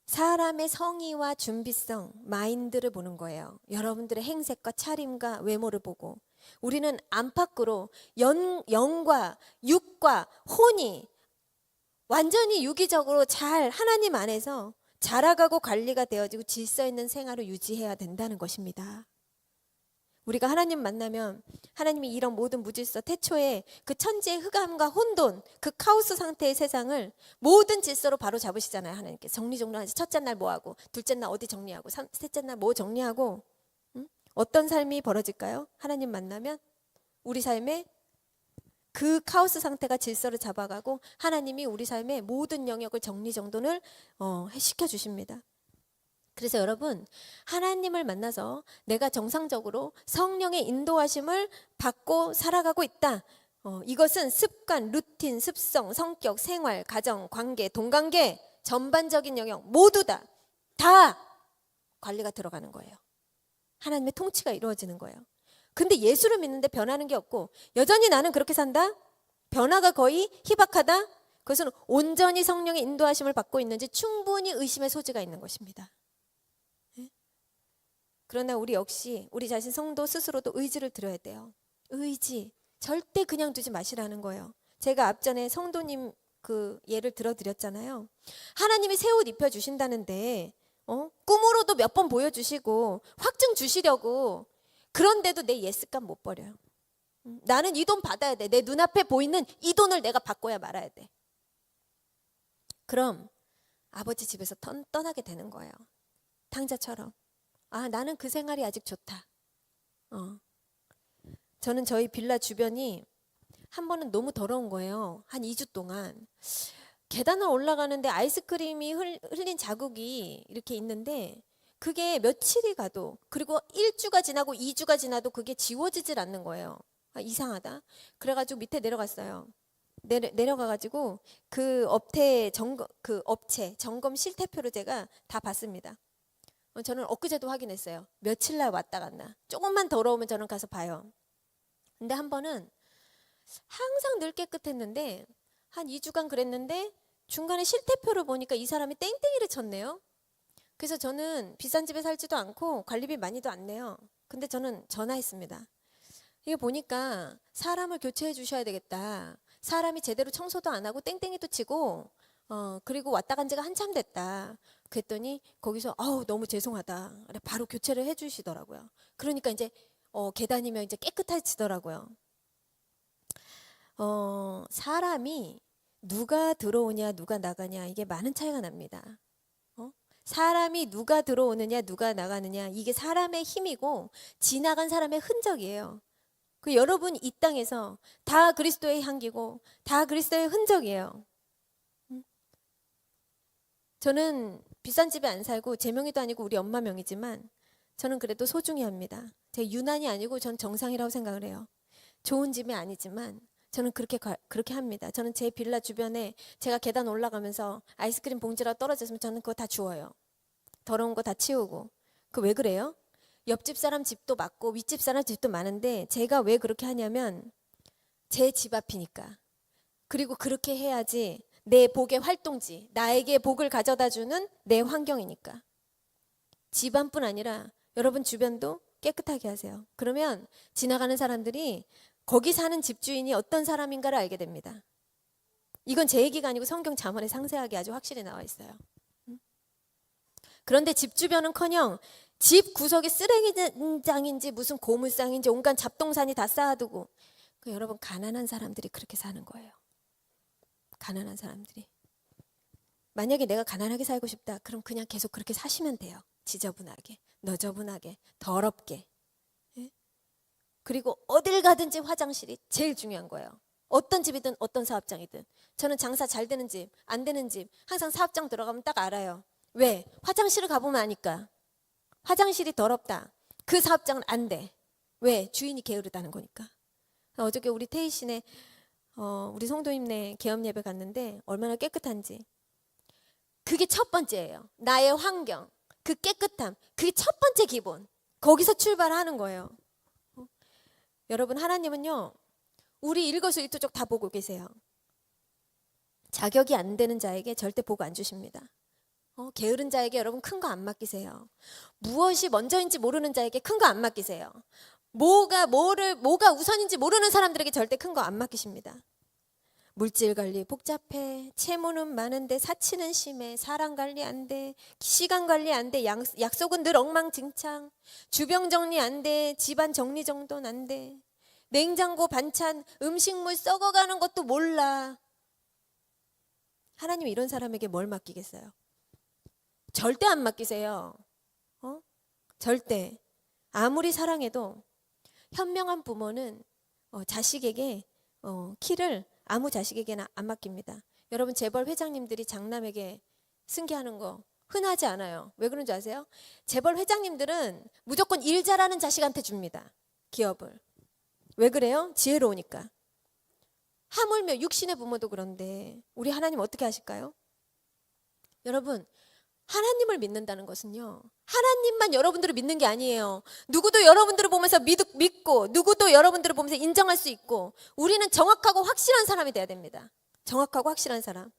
사람의 성의와 준비성, 마인드를 보는 거예요. 여러분들의 행색과 차림과 외모를 보고, 우리는 안팎으로 영과 육과 혼이 완전히 유기적으로 잘 하나님 안에서 자라가고 관리가 되어지고 질서 있는 생활을 유지해야 된다는 것입니다. 우리가 하나님 만나면 하나님이 이런 모든 무질서, 태초에 그 천지의 흑암과 혼돈, 그 카오스 상태의 세상을 모든 질서로 바로 잡으시잖아요. 하나님께서 정리정돈하시. 첫째 날 뭐 하고, 둘째 날 어디 정리하고, 셋째 날 뭐 정리하고, 어떤 삶이 벌어질까요? 하나님 만나면 우리 삶에 그 카오스 상태가 질서를 잡아가고 하나님이 우리 삶의 모든 영역을 정리정돈을 시켜주십니다. 그래서 여러분, 하나님을 만나서 내가 정상적으로 성령의 인도하심을 받고 살아가고 있다. 이것은 습관, 루틴, 습성, 성격, 생활, 가정, 관계, 동관계, 전반적인 영역 모두 다 관리가 들어가는 거예요. 하나님의 통치가 이루어지는 거예요. 근데 예수를 믿는데 변하는 게 없고 여전히 나는 그렇게 산다? 변화가 거의 희박하다? 그것은 온전히 성령의 인도하심을 받고 있는지 충분히 의심의 소지가 있는 것입니다. 그러나 우리 역시 우리 자신 성도 스스로도 의지를 드려야 돼요. 의지. 절대 그냥 두지 마시라는 거예요. 제가 앞전에 성도님 그 예를 들어드렸잖아요. 하나님이 새 옷 입혀주신다는데 꿈으로도 몇 번 보여주시고 확증 주시려고, 그런데도 내 예습감 못 버려요. 나는 이 돈 받아야 돼. 내 눈앞에 보이는 이 돈을 내가 받고야 말아야 돼. 그럼 아버지 집에서 떠나게 되는 거예요. 탕자처럼. 나는 그 생활이 아직 좋다. 저는 저희 빌라 주변이 한 번은 너무 더러운 거예요. 한 2주 동안. 계단을 올라가는데 아이스크림이 흘린 자국이 이렇게 있는데 그게 며칠이 가도, 그리고 1주가 지나고 2주가 지나도 그게 지워지질 않는 거예요. 이상하다. 그래가지고 밑에 내려갔어요. 내려가가지고 그 업체 점검 실태표를 제가 다 봤습니다. 저는 엊그제도 확인했어요. 며칠 날 왔다 갔나. 조금만 더러우면 저는 가서 봐요. 근데 한 번은 항상 늘 깨끗했는데 한 2주간 그랬는데 중간에 실태표를 보니까 이 사람이 땡땡이를 쳤네요. 그래서 저는 비싼 집에 살지도 않고 관리비 많이도 안 내요. 근데 저는 전화했습니다. 이게 보니까 사람을 교체해 주셔야 되겠다. 사람이 제대로 청소도 안 하고 땡땡이도 치고 그리고 왔다 간 지가 한참 됐다. 그랬더니 거기서 너무 죄송하다. 바로 교체를 해 주시더라고요. 그러니까 이제 계단이면 이제 깨끗해지더라고요. 사람이 누가 들어오냐 누가 나가냐 이게 많은 차이가 납니다. 사람이 누가 들어오느냐 누가 나가느냐 이게 사람의 힘이고 지나간 사람의 흔적이에요. 그 여러분 이 땅에서 다 그리스도의 향기고 다 그리스도의 흔적이에요. 저는 비싼 집에 안 살고 제 명의도 아니고 우리 엄마 명의지만 저는 그래도 소중히 합니다. 제 유난이 아니고 전 정상이라고 생각을 해요. 좋은 집이 아니지만 저는 그렇게 합니다. 저는 제 빌라 주변에 제가 계단 올라가면서 아이스크림 봉지라 떨어졌으면 저는 그거 다 주워요. 더러운 거 다 치우고. 그 왜 그래요? 옆집 사람 집도 많고 윗집 사람 집도 많은데 제가 왜 그렇게 하냐면 제 집 앞이니까. 그리고 그렇게 해야지 내 복의 활동지, 나에게 복을 가져다 주는 내 환경이니까. 집안뿐 아니라 여러분 주변도 깨끗하게 하세요. 그러면 지나가는 사람들이 거기 사는 집주인이 어떤 사람인가를 알게 됩니다. 이건 제 얘기가 아니고 성경 잠언에 상세하게 아주 확실히 나와 있어요. 그런데 집 주변은커녕 집 구석이 쓰레기장인지 무슨 고물상인지 온갖 잡동사니 다 쌓아두고, 여러분 가난한 사람들이 그렇게 사는 거예요. 가난한 사람들이. 만약에 내가 가난하게 살고 싶다, 그럼 그냥 계속 그렇게 사시면 돼요. 지저분하게, 너저분하게, 더럽게. 예? 그리고 어딜 가든지 화장실이 제일 중요한 거예요. 어떤 집이든 어떤 사업장이든. 저는 장사 잘 되는 집, 안 되는 집 항상 사업장 들어가면 딱 알아요. 왜? 화장실을 가보면 아니까. 화장실이 더럽다, 그 사업장은 안 돼. 왜? 주인이 게으르다는 거니까. 어저께 우리 태희 씨네 우리 성도님네 개업 예배 갔는데 얼마나 깨끗한지. 그게 첫 번째예요. 나의 환경, 그 깨끗함, 그게 첫 번째 기본. 거기서 출발하는 거예요. 여러분, 하나님은요, 우리 일거수일투족 다 보고 계세요. 자격이 안 되는 자에게 절대 복 안 주십니다. 게으른 자에게 여러분 큰 거 안 맡기세요. 무엇이 먼저인지 모르는 자에게 큰 거 안 맡기세요. 뭐가 우선인지 모르는 사람들에게 절대 큰 거 안 맡기십니다. 물질 관리 복잡해, 채무는 많은데 사치는 심해, 사람 관리 안 돼, 시간 관리 안 돼, 약속은 늘 엉망진창, 주병 정리 안 돼, 집안 정리 정돈 안 돼, 냉장고 반찬 음식물 썩어가는 것도 몰라. 하나님 이런 사람에게 뭘 맡기겠어요? 절대 안 맡기세요. 절대. 아무리 사랑해도 현명한 부모는 자식에게 키를 아무 자식에게나 안 맡깁니다. 여러분, 재벌 회장님들이 장남에게 승계하는 거 흔하지 않아요. 왜 그런 줄 아세요? 재벌 회장님들은 무조건 일 잘하는 자식한테 줍니다. 기업을. 왜 그래요? 지혜로우니까. 하물며 육신의 부모도 그런데 우리 하나님 어떻게 하실까요? 여러분, 하나님을 믿는다는 것은요, 하나님만 여러분들을 믿는 게 아니에요. 누구도 여러분들을 보면서 믿고, 누구도 여러분들을 보면서 인정할 수 있고, 우리는 정확하고 확실한 사람이 돼야 됩니다. 정확하고 확실한 사람.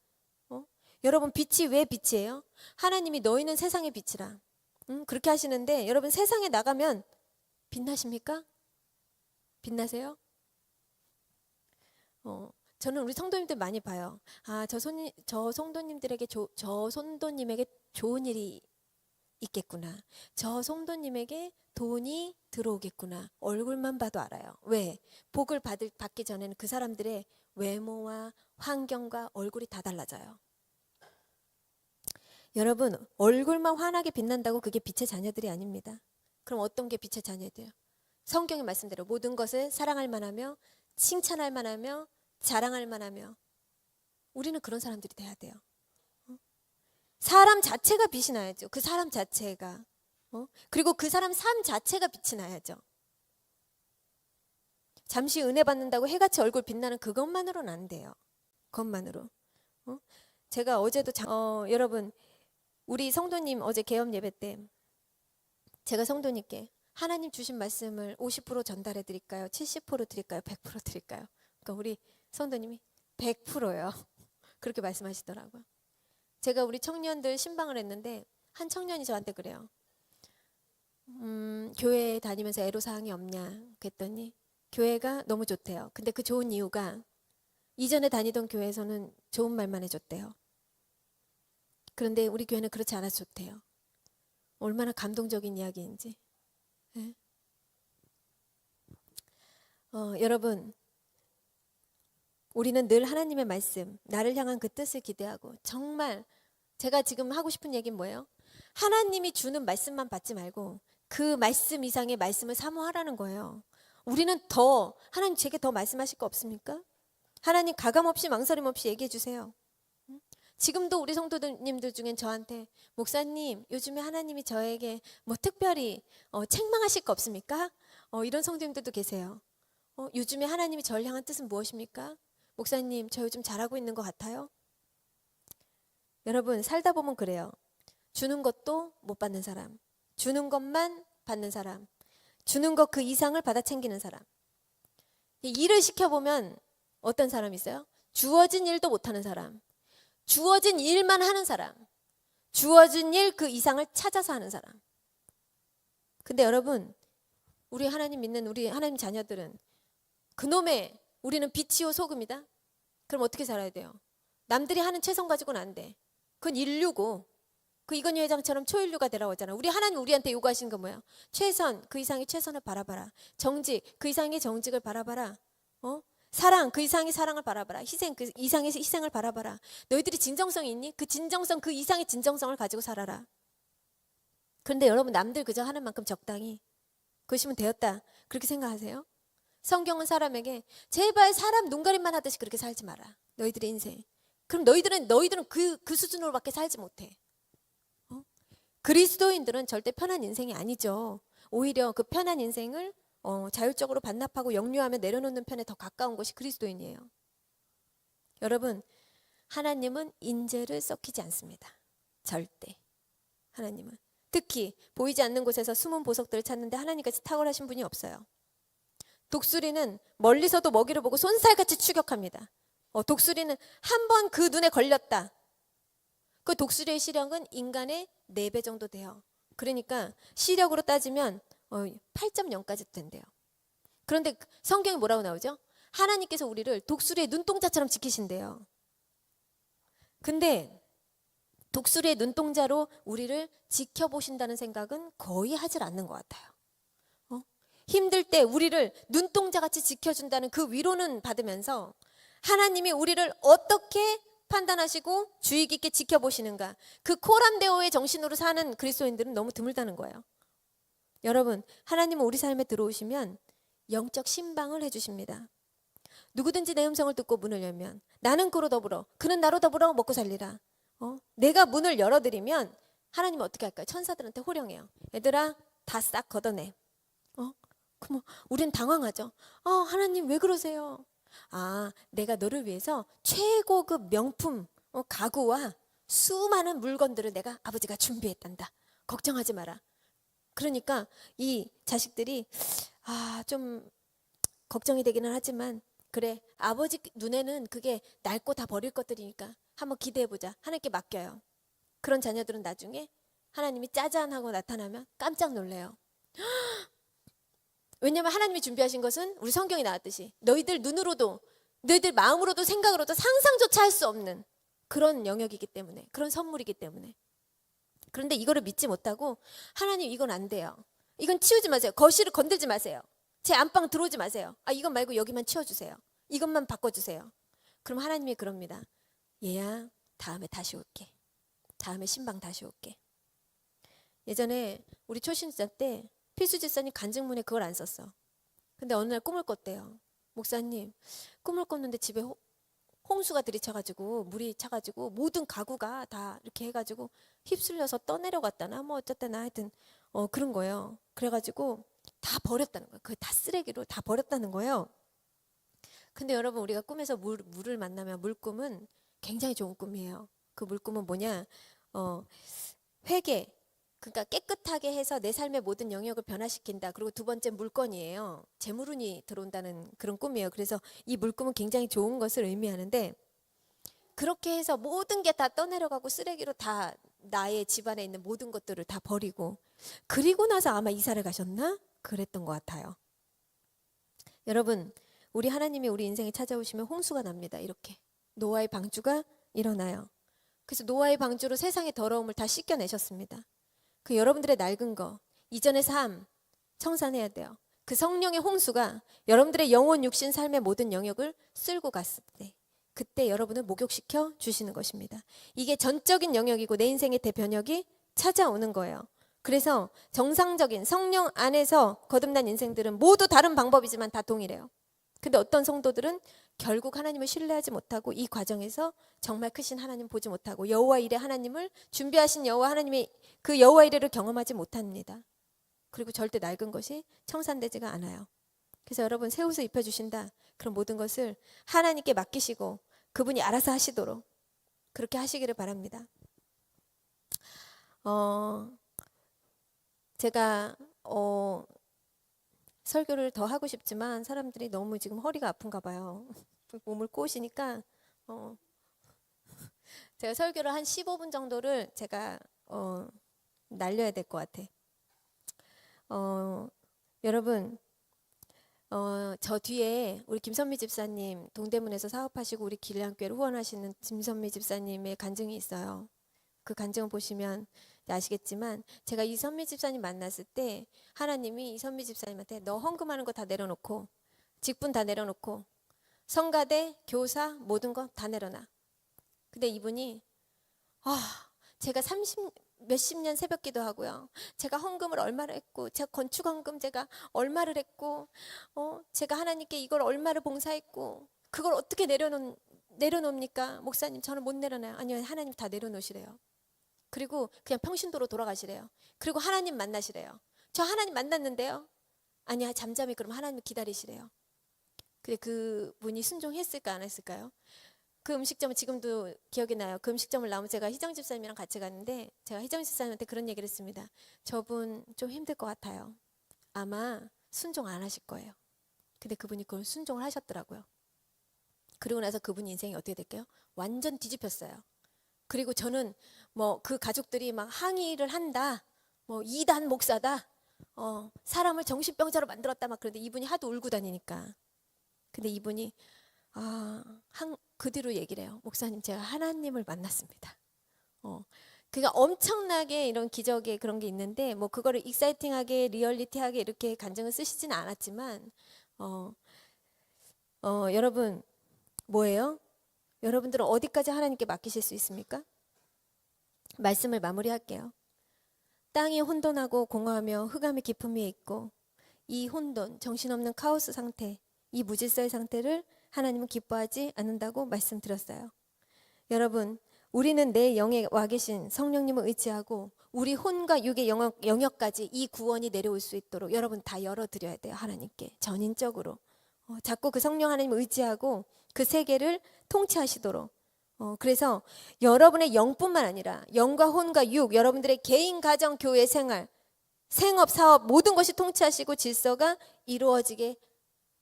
여러분, 빛이 왜 빛이에요? 하나님이 너희는 세상의 빛이라. 그렇게 하시는데, 여러분 세상에 나가면 빛나십니까? 빛나세요? 저는 우리 성도님들 많이 봐요. 저 성도님들에게 저 성도님에게 좋은 일이 있겠구나. 저 성도님에게 돈이 들어오겠구나. 얼굴만 봐도 알아요. 왜? 복을 받기 전에는 그 사람들의 외모와 환경과 얼굴이 다 달라져요. 여러분, 얼굴만 환하게 빛난다고 그게 빛의 자녀들이 아닙니다. 그럼 어떤 게 빛의 자녀들이에요? 성경의 말씀대로 모든 것을 사랑할 만하며 칭찬할 만하며 자랑할 만하며, 우리는 그런 사람들이 돼야 돼요. 사람 자체가 빛이 나야죠. 그 사람 자체가. 그리고 그 사람 삶 자체가 빛이 나야죠. 잠시 은혜 받는다고 해같이 얼굴 빛나는 그것만으로는 안 돼요. 그것만으로. 제가 어제도 여러분, 우리 성도님 어제 개업 예배 때 제가 성도님께 하나님 주신 말씀을 50% 전달해 드릴까요? 70% 드릴까요? 100% 드릴까요? 그러니까 우리 성도님이 100%요. 그렇게 말씀하시더라고요. 제가 우리 청년들 신방을 했는데 한 청년이 저한테 그래요. 교회 다니면서 애로사항이 없냐 그랬더니 교회가 너무 좋대요. 근데 그 좋은 이유가 이전에 다니던 교회에서는 좋은 말만 해줬대요. 그런데 우리 교회는 그렇지 않아서 좋대요. 얼마나 감동적인 이야기인지. 네? 여러분, 우리는 늘 하나님의 말씀, 나를 향한 그 뜻을 기대하고, 정말 제가 지금 하고 싶은 얘기는 뭐예요? 하나님이 주는 말씀만 받지 말고 그 말씀 이상의 말씀을 사모하라는 거예요. 우리는 하나님 제게 더 말씀하실 거 없습니까? 하나님 가감 없이 망설임 없이 얘기해 주세요. 지금도 우리 성도님들 중엔 저한테 목사님, 요즘에 하나님이 저에게 뭐 특별히 책망하실 거 없습니까? 이런 성도님들도 계세요. 요즘에 하나님이 저를 향한 뜻은 무엇입니까? 목사님, 저 요즘 잘하고 있는 것 같아요? 여러분, 살다 보면 그래요. 주는 것도 못 받는 사람, 주는 것만 받는 사람, 주는 것 그 이상을 받아 챙기는 사람. 일을 시켜보면 어떤 사람이 있어요? 주어진 일도 못하는 사람, 주어진 일만 하는 사람, 주어진 일 그 이상을 찾아서 하는 사람. 근데 여러분, 우리 하나님 믿는 우리 하나님 자녀들은 그놈의 우리는 빛이요 소금이다. 그럼 어떻게 살아야 돼요? 남들이 하는 최선 가지고는 안 돼. 그건 인류고 그 이건희 회장처럼 초인류가 되라고 하잖아. 우리 하나님 우리한테 요구하신 건 뭐야? 최선, 그 이상의 최선을 바라봐라. 정직, 그 이상의 정직을 바라봐라. 사랑, 그 이상의 사랑을 바라봐라. 희생, 그 이상의 희생을 바라봐라. 너희들이 진정성이 있니? 그 진정성, 그 이상의 진정성을 가지고 살아라. 그런데 여러분 남들 그저 하는 만큼 적당히 그러시면 되었다. 그렇게 생각하세요? 성경은 사람에게 제발 사람 눈가림만 하듯이 그렇게 살지 마라. 너희들의 인생. 그럼 너희들은 그 수준으로밖에 살지 못해. 그리스도인들은 절대 편한 인생이 아니죠. 오히려 그 편한 인생을 자율적으로 반납하고 역류하며 내려놓는 편에 더 가까운 것이 그리스도인이에요. 여러분, 하나님은 인재를 썩히지 않습니다. 절대. 하나님은. 특히 보이지 않는 곳에서 숨은 보석들을 찾는데 하나님같이 탁월하신 분이 없어요. 독수리는 멀리서도 먹이를 보고 손살같이 추격합니다. 독수리는 한 번 그 눈에 걸렸다. 그 독수리의 시력은 인간의 4배 정도 돼요. 그러니까 시력으로 따지면 8.0까지 된대요. 그런데 성경에 뭐라고 나오죠? 하나님께서 우리를 독수리의 눈동자처럼 지키신대요. 근데 독수리의 눈동자로 우리를 지켜보신다는 생각은 거의 하질 않는 것 같아요. 힘들 때 우리를 눈동자같이 지켜준다는 그 위로는 받으면서 하나님이 우리를 어떻게 판단하시고 주의 깊게 지켜보시는가, 그 코람데오의 정신으로 사는 그리스도인들은 너무 드물다는 거예요. 여러분, 하나님은 우리 삶에 들어오시면 영적 신방을 해주십니다. 누구든지 내 음성을 듣고 문을 열면 나는 그로 더불어 그는 나로 더불어 먹고 살리라. 내가 문을 열어드리면 하나님은 어떻게 할까요? 천사들한테 호령해요. 얘들아 다 싹 걷어내. 그럼 우리는 당황하죠. 하나님 왜 그러세요? 내가 너를 위해서 최고급 명품 가구와 수많은 물건들을 내가 아버지가 준비했단다. 걱정하지 마라. 그러니까 이 자식들이 좀 걱정이 되기는 하지만 그래, 아버지 눈에는 그게 낡고 다 버릴 것들이니까 한번 기대해보자. 하나님께 맡겨요. 그런 자녀들은 나중에 하나님이 짜잔 하고 나타나면 깜짝 놀래요. 왜냐하면 하나님이 준비하신 것은 우리 성경에 나왔듯이 너희들 눈으로도 너희들 마음으로도 생각으로도 상상조차 할 수 없는 그런 영역이기 때문에, 그런 선물이기 때문에. 그런데 이거를 믿지 못하고 하나님 이건 안 돼요. 이건 치우지 마세요. 거실을 건들지 마세요. 제 안방 들어오지 마세요. 이건 말고 여기만 치워주세요. 이것만 바꿔주세요. 그럼 하나님이 그럽니다. 얘야 다음에 다시 올게. 다음에 신방 다시 올게. 예전에 우리 초신자 때 필수 집사님 간증문에 그걸 안 썼어. 근데 어느 날 꿈을 꿨대요. 목사님, 꿈을 꿨는데 집에 홍수가 들이쳐가지고 물이 차가지고 모든 가구가 다 이렇게 해가지고 휩쓸려서 떠내려갔다나 뭐 어쨌든 하여튼 그런 거예요. 그래가지고 다 버렸다는 거예요. 그 다 쓰레기로 다 버렸다는 거예요. 근데 여러분, 우리가 꿈에서 물을 만나면 물꿈은 굉장히 좋은 꿈이에요. 그 물꿈은 뭐냐? 회개. 그러니까 깨끗하게 해서 내 삶의 모든 영역을 변화시킨다. 그리고 두 번째 물건이에요. 재물운이 들어온다는 그런 꿈이에요. 그래서 이 물꿈은 굉장히 좋은 것을 의미하는데, 그렇게 해서 모든 게 다 떠내려가고 쓰레기로 다 나의 집안에 있는 모든 것들을 다 버리고, 그리고 나서 아마 이사를 가셨나? 그랬던 것 같아요. 여러분, 우리 하나님이 우리 인생에 찾아오시면 홍수가 납니다. 이렇게 노아의 방주가 일어나요. 그래서 노아의 방주로 세상의 더러움을 다 씻겨내셨습니다. 그 여러분들의 낡은 거, 이전의 삶 청산해야 돼요. 그 성령의 홍수가 여러분들의 영혼, 육신, 삶의 모든 영역을 쓸고 갔을 때, 그때 여러분을 목욕시켜 주시는 것입니다. 이게 전적인 영역이고 내 인생의 대변혁이 찾아오는 거예요. 그래서 정상적인 성령 안에서 거듭난 인생들은 모두 다른 방법이지만 다 동일해요. 근데 어떤 성도들은 결국 하나님을 신뢰하지 못하고 이 과정에서 정말 크신 하나님 보지 못하고 여호와 이레 하나님을 준비하신 여호와 하나님의 그 여호와 이레를 경험하지 못합니다. 그리고 절대 낡은 것이 청산되지가 않아요. 그래서 여러분, 새 옷을 입혀주신다. 그런 모든 것을 하나님께 맡기시고 그분이 알아서 하시도록 그렇게 하시기를 바랍니다. 제가 설교를 더 하고 싶지만 사람들이 너무 지금 허리가 아픈가 봐요. 몸을 꼬시니까 제가 설교를 한 15분 정도를 제가 날려야 될 것 같아. 여러분, 저 뒤에 우리 김선미 집사님 동대문에서 사업하시고 우리 길량교회를 후원하시는 김선미 집사님의 간증이 있어요. 그 간증을 보시면 아시겠지만 제가 이 선미 집사님 만났을 때 하나님이 이 선미 집사님한테 너 헌금하는 거 다 내려놓고 직분 다 내려놓고 성가대, 교사 모든 거 다 내려놔. 근데 이분이 제가 몇십 년 새벽 기도하고요. 제가 헌금을 얼마를 했고 제가 건축 헌금 제가 얼마를 했고 제가 하나님께 이걸 얼마를 봉사했고 그걸 어떻게 내려놓습니까? 목사님 저는 못 내려놔요. 아니요 하나님 다 내려놓으시래요. 그리고 그냥 평신도로 돌아가시래요. 그리고 하나님 만나시래요. 저 하나님 만났는데요. 아니야 잠잠히 그럼 하나님 기다리시래요. 근데 그분이 순종했을까 안 했을까요? 그 음식점은 지금도 기억이 나요. 그 음식점을 나오면 제가 희정 집사님이랑 같이 갔는데 제가 희정 집사님한테 그런 얘기를 했습니다. 저분 좀 힘들 것 같아요. 아마 순종 안 하실 거예요. 근데 그분이 그걸 순종을 하셨더라고요. 그리고 나서 그분 인생이 어떻게 될까요? 완전 뒤집혔어요. 그리고 저는 뭐 그 가족들이 막 항의를 한다. 뭐 이단 목사다. 사람을 정신병자로 만들었다 막 그런데 이분이 하도 울고 다니니까. 근데 이분이 그 뒤로 얘기를 해요. 목사님 제가 하나님을 만났습니다. 그러니까 엄청나게 이런 기적의 그런 게 있는데 뭐 그거를 익사이팅하게 리얼리티하게 이렇게 간증을 쓰시지는 않았지만 여러분 뭐예요? 여러분들은 어디까지 하나님께 맡기실 수 있습니까? 말씀을 마무리할게요. 땅이 혼돈하고 공허하며 흑암의 깊음 위에 있고 이 혼돈, 정신없는 카오스 상태, 이 무질서의 상태를 하나님은 기뻐하지 않는다고 말씀드렸어요. 여러분, 우리는 내 영에 와 계신 성령님을 의지하고 우리 혼과 육의 영역까지 이 구원이 내려올 수 있도록 여러분 다 열어드려야 돼요. 하나님께 전인적으로. 자꾸 그 성령 하나님을 의지하고 그 세계를 통치하시도록. 그래서 여러분의 영뿐만 아니라 영과 혼과 육, 여러분들의 개인, 가정, 교회, 생활, 생업, 사업 모든 것이 통치하시고 질서가 이루어지게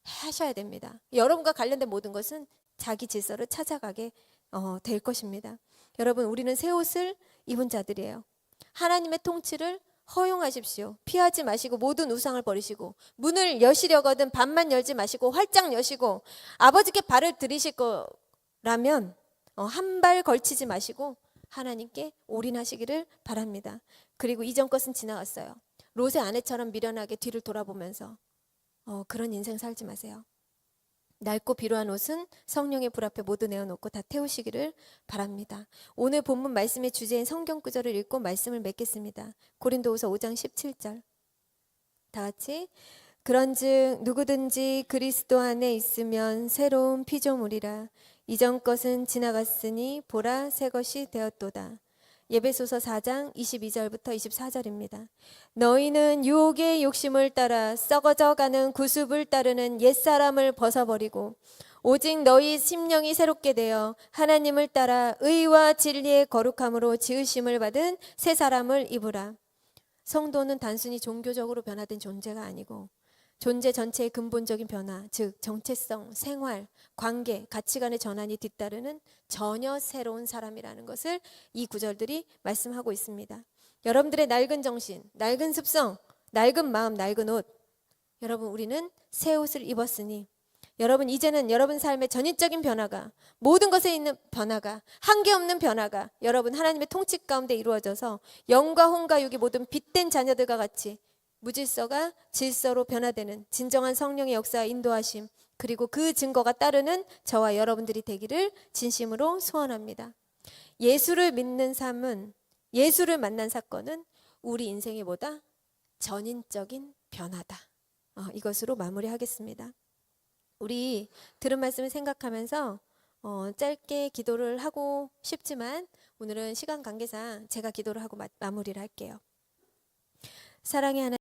하셔야 됩니다. 여러분과 관련된 모든 것은 자기 질서를 찾아가게 될 것입니다. 여러분 우리는 새 옷을 입은 자들이에요. 하나님의 통치를 허용하십시오. 피하지 마시고 모든 우상을 버리시고 문을 여시려거든 반만 열지 마시고 활짝 여시고 아버지께 발을 들이실 거라면 한 발 걸치지 마시고 하나님께 올인하시기를 바랍니다. 그리고 이전 것은 지나갔어요. 롯의 아내처럼 미련하게 뒤를 돌아보면서 그런 인생 살지 마세요. 낡고 비루한 옷은 성령의 불 앞에 모두 내어놓고 다 태우시기를 바랍니다. 오늘 본문 말씀의 주제인 성경 구절을 읽고 말씀을 맺겠습니다. 고린도후서 5장 17절 다 같이 그런즉 누구든지 그리스도 안에 있으면 새로운 피조물이라 이전 것은 지나갔으니 보라 새 것이 되었도다. 예배소서 4장 22절부터 24절입니다. 너희는 유혹의 욕심을 따라 썩어져가는 구습을 따르는 옛사람을 벗어버리고 오직 너희 심령이 새롭게 되어 하나님을 따라 의와 진리의 거룩함으로 지으심을 받은 새 사람을 입으라. 성도는 단순히 종교적으로 변화된 존재가 아니고 존재 전체의 근본적인 변화, 즉 정체성, 생활, 관계, 가치관의 전환이 뒤따르는 전혀 새로운 사람이라는 것을 이 구절들이 말씀하고 있습니다. 여러분들의 낡은 정신, 낡은 습성, 낡은 마음, 낡은 옷, 여러분 우리는 새 옷을 입었으니 여러분 이제는 여러분 삶의 전인적인 변화가 모든 것에 있는 변화가 한계없는 변화가 여러분 하나님의 통치 가운데 이루어져서 영과 혼과 육이 모든 빛된 자녀들과 같이 무질서가 질서로 변화되는 진정한 성령의 역사와 인도하심 그리고 그 증거가 따르는 저와 여러분들이 되기를 진심으로 소원합니다. 예수를 믿는 삶은 예수를 만난 사건은 우리 인생의 보다 전인적인 변화다. 이것으로 마무리하겠습니다. 우리 들은 말씀을 생각하면서 짧게 기도를 하고 싶지만 오늘은 시간 관계상 제가 기도를 하고 마무리를 할게요. 사랑의 하나님